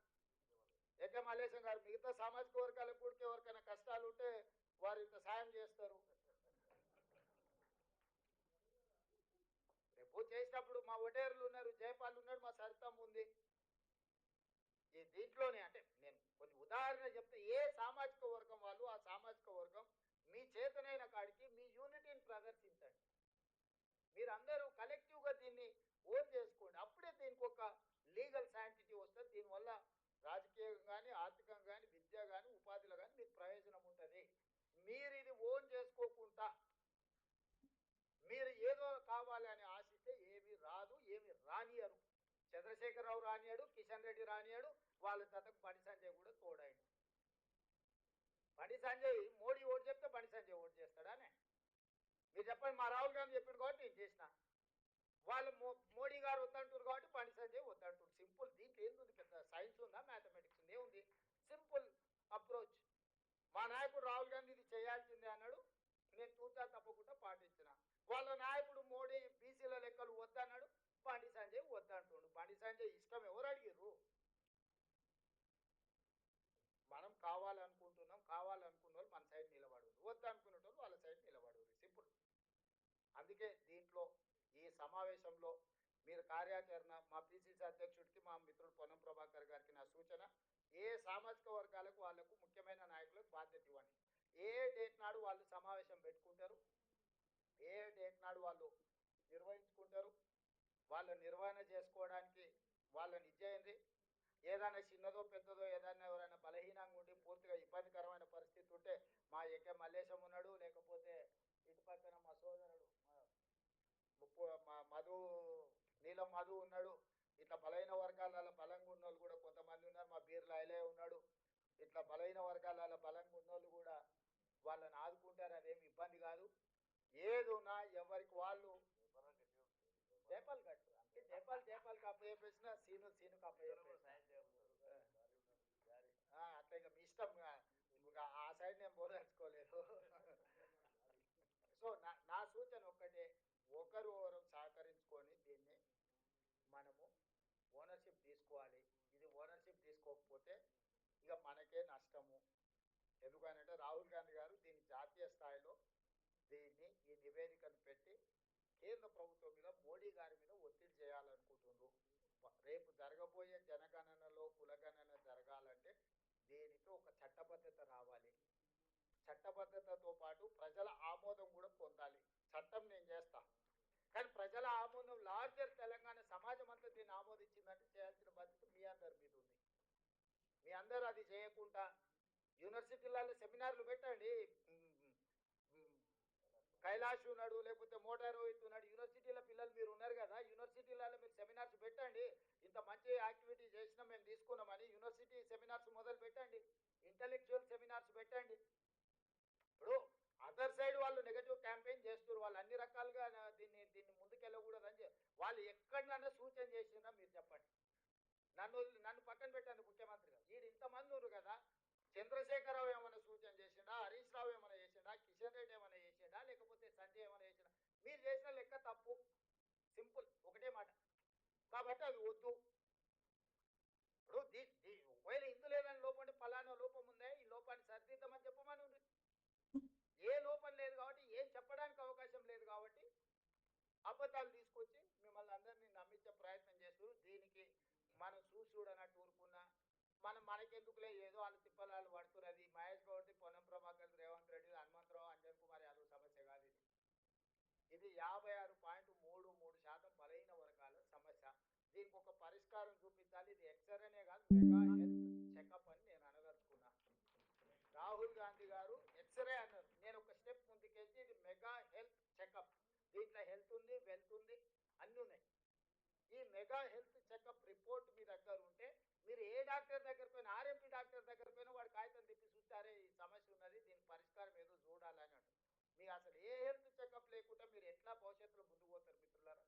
ఎక్క మల్లేశం గారు, మిగతా సామాజిక వర్గాలకు కూడా ఎవరికైనా కష్టాలు ఉంటే వారు ఇంత సాయం చేస్తారు. రేపు చేసినప్పుడు మా ఒడేర్లు ఉన్నారు, జయపాల్ ఉన్నాడు, మా సరితమ్మ ఉంది. ఈ దీంట్లోనే అంటే నేను కొన్ని ఉదాహరణ చెప్తే ఏ సామాజిక వర్గం వాళ్ళు ఆ సామాజిక వర్గం మీ చేతనైన కాడికి మీ యూనిటీని ప్రదర్శించండి. మీరందరూ కలెక్టివ్గా దీన్ని ఓన్ చేసుకోండి. అప్పుడే దీనికి ఒక లీగల్ శాంటిటీ వస్తుంది. దీనివల్ల రాజకీయంగా కానీ ఆర్థికంగా కానీ విద్య కానీ ఉపాధిలో కానీ మీకు ప్రయోజనం ఉంటుంది. మీరు ఇది ఓన్ చేసుకోకుండా మీరు ఏదో కావాలని ఆశిస్తే ఏమి రాదు, ఏమి రానియరు. చంద్రశేఖరరావు రానియాడు, కిషన్ రెడ్డి రానియాడు, వాళ్ళ జతకు బండి సంజయ్ కూడా తోడాడు. బండి సంజయ్ మోడీ ఓటు చెప్తే బండి సంజయ్ ఓటు చేస్తాడానే? మీరు చెప్పండి. మా రాహుల్ గాంధీ చెప్పిండు కాబట్టి నేను చేసిన. వాళ్ళు మోడీ గారు వద్దంటారు కాబట్టి బండి సంజయ్ వద్దంటారు. సింపుల్. దీంట్లో ఏంది? పెద్ద సైన్స్ ఉందా, మ్యాథమెటిక్స్ ఉంది? ఏముంది? Simple approach. మా నాయకుడు రాహుల్ గాంధీ ఇది చేయాల్సిందే అన్నాడు, నేను తూచా తప్పకుండా పాటించిన. వాళ్ళ నాయకుడు మోడీ బీసీల లెక్కలు వద్దన్నాడు, బండి సంజయ్ వద్దంటుండు. బండి సంజయ్ ఇష్టం ఎవరు అడిగిర్రు? మనం కావాలనుకుంటున్నాం, కావాలనుకున్న వాళ్ళు మన సైడ్ నిలబడు, వద్దనుకునే వాళ్ళు వాళ్ళ సైడ్ నిలబడు. సింపుల్. అందుకే దీంట్లో ఈ సమావేశంలో మీరు కార్యాచరణ మా పిసిసి అధ్యక్షుడికి మా మిత్రుడు పొన్నం ప్రభాకర్ గారికి నా సూచన, ఏ సామాజిక వర్గాలకు వాళ్ళకు ముఖ్యమైన నాయకులకు బాధ్యత ఇవ్వండి. ఏ డేట్ నాడు వాళ్ళు సమావేశం పెట్టుకుంటారు, ఏ డేట్ నాడు వాళ్ళు నిర్వహించుకుంటారు, వాళ్ళ నిర్వహణ చేసుకోవడానికి వాళ్ళని ఇచ్చేయండి. ఏదైనా చిన్నదో పెద్దదో ఏదైనా ఎవరైనా బలహీనంగా ఉండి పూర్తిగా ఇబ్బందికరమైన పరిస్థితి ఉంటే మా ఏకే మల్లేశం ఉన్నాడు, లేకపోతే ఇటు పక్కన మా సోదరుడు మా మధు నీలం మధు ఉన్నాడు. ఇట్లా బలహీన వర్గాల బలంగా ఉన్న వాళ్ళు కూడా కొంతమంది ఉన్నారు. మా బీర్ల ఐలే ఉన్నాడు. ఇట్లా బలహీన వర్గాల బలంగా ఉన్న వాళ్ళు కూడా వాళ్ళని ఆదుకుంటారు. అదేమి ఇబ్బంది కాదు. ఏది ఉన్నా ఎవరికి వాళ్ళు జైపాల్ కట్టు అంటే జైపాల్ కప్ప చెప్పేసిన సీను కప్ప చెప్పేసిన అట్లా ఇక మీ ఇష్టం. ఆ సైడ్ నేను బోధించుకోలేదు. సో నా సూచన ఒక్కటే, ఒకరు సహకరించుకొని దీన్ని మనము ఓనర్షిప్ తీసుకోవాలి. ఇది ఓనర్షిప్ తీసుకోకపోతే ఇక మనకే నష్టము. ఎందుకనంటే రాహుల్ గాంధీ గారు దీన్ని జాతీయ స్థాయిలో దీన్ని ఈ నివేదికను పెట్టి కేంద్ర ప్రభుత్వం మీద మోడీ గారి మీద ఒత్తిడి చేయాలనుకుంటున్నారు. రేపు జరగబోయే జనగణనలో కులగణన జరగాలంటే దీనికి ఒక చట్టబద్ధత రావాలి. చట్టబద్ధతతో పాటు ప్రజల ఆమోదం కూడా పొందాలి. చట్టం నేను చేస్తా, కానీ ప్రజల ఆమోదం లార్జర్ తెలంగాణ సమాజం అంతా దీన్ని ఆమోదించిందంటే చేయాల్సిన బాధ్యత మీ అందరి మీద ఉంది. మీ అందరూ అది చేయకుండా యూనివర్సిటీలలో సెమినార్లు పెట్టండి. కైలాష్ ఉన్నాడు, లేకపోతే మోటార్ రోహిత్ ఉన్నాడు, యూనివర్సిటీల పిల్లలు మీరు ఉన్నారు కదా, యూనివర్సిటీలలో మీరు సెమినార్స్ పెట్టండి. ఇంత మంచి యాక్టివిటీ చేసినా మేము తీసుకున్నామని యూనివర్సిటీ సెమినార్స్ మొదలు పెట్టండి, ఇంటలెక్చువల్ సెమినార్స్ పెట్టండి. ఇప్పుడు అదర్ సైడ్ వాళ్ళు నెగటివ్ క్యాంపెయిన్ చేస్తున్నారు, వాళ్ళు అన్ని రకాలుగా దీన్ని ముందుకెళ్ళకూడదని వాళ్ళు ఎక్కడైనా సూచన చేసినా మీరు చెప్పండి. నన్ను పక్కన పెట్టండి ముఖ్యమంత్రిగా. వీడు ఇంతమంది ఉన్నారు కదా, చంద్రశేఖరరావు ఏమైనా సూచన చేసిండా, హరీష్ రావు ఏమైనా చేసిండా, కిషన్ రెడ్డి ఏమైనా చేసిండా, లేకపోతే సంజయ్ ఏమైనా చేసిండా? మీరు చేసిన లెక్క తప్పు. సింపుల్, ఒకటే మాట. కాబట్టి అది వద్దు. ఇప్పుడు ఒకవేళ ఇందు లేదని లోపం అంటే ఫలానా లోపం ఉందే, ఈ లోపాన్ని సరిదిద్దామని చెప్పమని ఉంది. ఏ లోపం లేదు కాబట్టి, ఏం చెప్పడానికి అవకాశం లేదు కాబట్టి అబద్ధాలు తీసుకొచ్చి మిమ్మల్ని అందరినీ నమ్మించే ప్రయత్నం చేస్తూ దీనికి మనం చూడనట్టు ఊరుకున్నా మనకెందుకులే, ఏదో వాళ్ళు తిప్పలాలు పడుతున్నారు. అది మహేష్ గౌడ్, పొన్నం ప్రభాకర్, రేవంత్ రెడ్డి, హనుమంతరావు, అంజన్ కుమార్ యాదవ్ సమస్య కాదు. ఇది 56.33% బలహీన వర్గాల సమస్య. దీనికి ఒక పరిష్కారం చూపించాలి. ఇది ఎక్స్రేనే కాదు, మెగా హెల్త్ చెకప్ అని నేను అనదలుచుకున్నా. రాహుల్ గాంధీ గారు ఎక్స్రే అన్నారు, నేను ఒక స్టెప్ ముందుకేసి ఇది మెగా హెల్త్ చెకప్. దీంట్లో హెల్త్ ఉంది, వెల్త్ ఉంది, అన్నీ ఉన్నాయి. ఈ మెగా హెల్త్ చెకప్ రిపోర్ట్ మీ దగ్గర ఉంటే మీరు ఏ డాక్టర్ దగ్గర పోయినా, ఆర్ఎంపీ డాక్టర్ దగ్గర పోయినా వాడు కాగితం తిప్పి చూస్తారే ఈ సమస్య ఉన్నది, దీనికి పరిష్కారం ఏదో చూడాలని అంటారు. మీకు అసలు ఏ హెల్త్ చెకప్ లేకుండా మీరు ఎట్లా భవిష్యత్తులో ముందుకు పోతారు మిత్రులారా?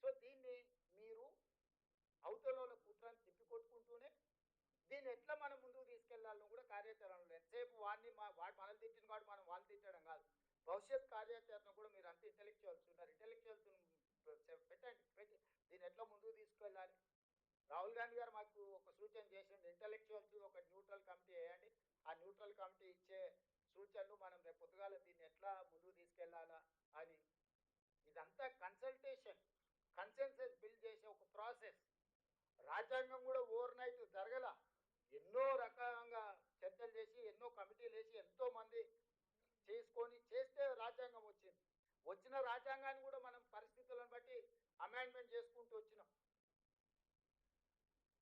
సో దీన్ని మీరు అవతల కుట్రని తిప్పికొట్టుకుంటూనే దీన్ని ఎట్లా మనం ముందుకు తీసుకెళ్లాలని కూడా కార్యాచరణలో ఎంతసేపు వాడు మనల్ని తిట్టిన వాడు మనం వాళ్ళు తిట్టడం కాదు. భవిష్యత్ కార్యాచరణ కూడా మీరు అంత ఇంటెలెక్చువల్స్ ఉన్నారు, ఇంటెలెక్చువల్స్ పెట్టి దీన్ని ఎట్లా ముందుకు తీసుకెళ్ళాలి. రాహుల్ గాంధీ గారు మాకు ఒక సూచన చేసిండు, ఇంటెలెక్చువల్స్ ఒక న్యూట్రల్ కమిటీ వేయండి. ఆ న్యూట్రల్ కమిటీ పార్టీ ఇచ్చే సూచనలు మనం రేపు పొద్దుగాల దీన్ని ఎట్లా ముందుకు తీసుకెళ్లాలా అని ఇదంతా కన్సెన్సస్ బిల్డ్ చేసే ఒక ప్రాసెస్. రాజ్యాంగం కూడా ఓవర్ నైట్ జరగల. ఎన్నో రకంగా చర్చలు చేసి ఎన్నో కమిటీలు వేసి ఎంతో మంది చేసుకొని చేస్తే రాజ్యాంగం వచ్చింది. వచ్చిన రాజ్యాంగాన్ని కూడా మనం పరిస్థితులను బట్టి అమెండ్మెంట్ చేసుకుంటూ వచ్చినాం.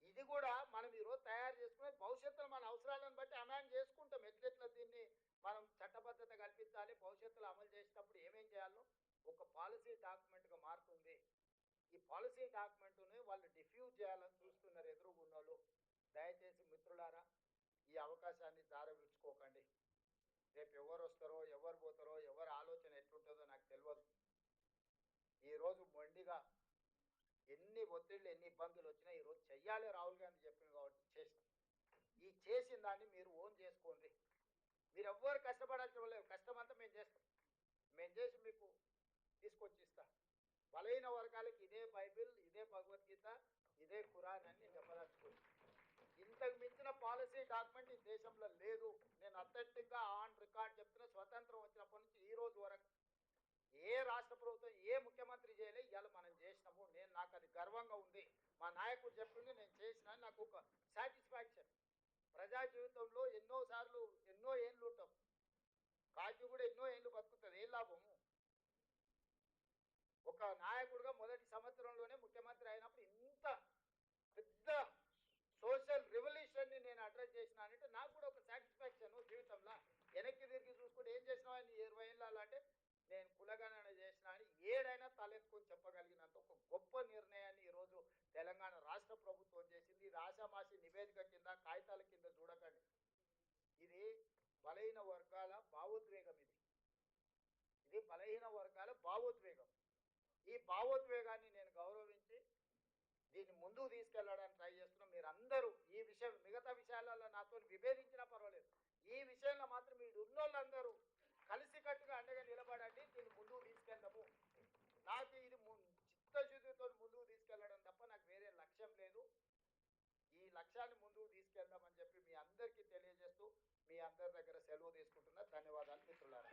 ఇది కూడా మనం ఈరోజు తయారు చేసుకుని భవిష్యత్తులో మన అవసరాలను బట్టి అమెండ్ చేసుకుంటాం. ఎట్లెట్లా దీన్ని మనం చట్టబద్ధత కల్పించాలి, భవిష్యత్తులో అమలు చేసేటప్పుడు ఏమేం చేయాలో ఒక పాలసీ డాక్యుమెంట్గా మారుతుంది. ఈ పాలసీ డాక్యుమెంట్ని వాళ్ళు డిఫ్యూజ్ చేయాలని చూస్తున్నారు ఎదురుగున్నోళ్ళు. దయచేసి మిత్రులారా ఈ అవకాశాన్ని జారవిడ్చుకోకండి. రేపు ఎవరు వస్తారో ఎవరు పోతారో ఎవరి ఆలోచన ఎట్లుంటుందో నాకు తెలియదు. ఈరోజు మొండిగా ఎన్ని ఒత్తిళ్ళు ఎన్ని ఇబ్బందులు వచ్చినా ఈరోజు చెయ్యాలి రాహుల్ గాంధీ చెప్పింది కాబట్టి చేసిన. ఈ చేసిన దాన్ని మీరు ఓన్ చేసుకోండి. మీరు ఎవ్వరు కష్టపడాల్సిన లేదు. కష్టం అంతా మేము చేస్తాం. మేము చేసి మీకు తీసుకొచ్చి ఇస్తా. బలహీన వర్గాలకి ఇదే బైబిల్, ఇదే భగవద్గీత, ఇదే ఖురాన్ అని చెప్పదలుచుకోండి. ఇంతకు మించిన పాలసీ డాక్యుమెంట్ ఈ దేశంలో లేదు. నేను అథెంటిక్గా ఆన్ రికార్డ్ చెప్తున్నా. స్వతంత్రం వచ్చినప్పటి నుంచి ఈ రోజు వరకు ఏ రాష్ట్ర ప్రభుత్వం ఏ ముఖ్యమంత్రి చేయలే. ఇవాళ మనం చేసినాము. నాకు అది గర్వంగా ఉంది. మా నాయకుడు చెప్పింది నేను చేసిన నాకు ఒక సాటిస్ఫాక్షన్. ప్రజా జీవితంలో ఎన్నోసార్లు ఎన్నో ఏళ్ళు ఉంటాం. కాజు కూడా ఎన్నో ఏళ్ళు బతుకుతుంది. ఏం లాభము? ఒక నాయకుడిగా మొదటి సంవత్సరంలోనే ముఖ్యమంత్రి అయినప్పుడు ఇంత పెద్ద సోషల్ రెవల్యూషన్ని నేను అడ్రస్ చేసిన అంటే నాకు కూడా ఒక సాటిస్ఫాక్షన్ జీవితంలో. వెనక్కి తిరిగి చూసుకుంటే ఏం చేసినావు అని 20 ఏళ్ళ అంటే నేను కులగణన చేసిన అని ఏడైనా తలెత్తుకొని చెప్పగలిగినంత ఒక గొప్ప నిర్ణయాన్ని ఈరోజు తెలంగాణ రాష్ట్ర ప్రభుత్వం చేసింది. ఇది ఆషామాషి నివేదిక కింద కాగితాల కింద చూడకండి. ఇది బలహీన వర్గాల భావోద్వేగం. ఇది బలహీన వర్గాల భావోద్వేగం. ఈ భావోద్వేగాన్ని నేను గౌరవించి దీన్ని ముందుకు తీసుకెళ్లడానికి ట్రై చేస్తున్నాం. మీరు అందరూ ఈ విషయం మిగతా విషయాలలో నాతో విభేదించినా పర్వాలేదు. ఈ విషయంలో మాత్రం మీరు ఉన్నోళ్ళందరూ కలిసికట్టుగా అండగా నిలబడండి. దీన్ని ముందుకు తీసుకెళ్దాము. నాకు ఇది చిత్తశుద్ధితో ముందుకు తీసుకెళ్లడం తప్ప నాకు వేరే లక్ష్యం లేదు. ఈ లక్ష్యాన్ని ముందుకు తీసుకెళ్దామని చెప్పి మీ అందరికీ తెలియజేస్తూ మీ అందరి దగ్గర సెలవు తీసుకుంటున్నా. ధన్యవాదాలు మిత్రులారా.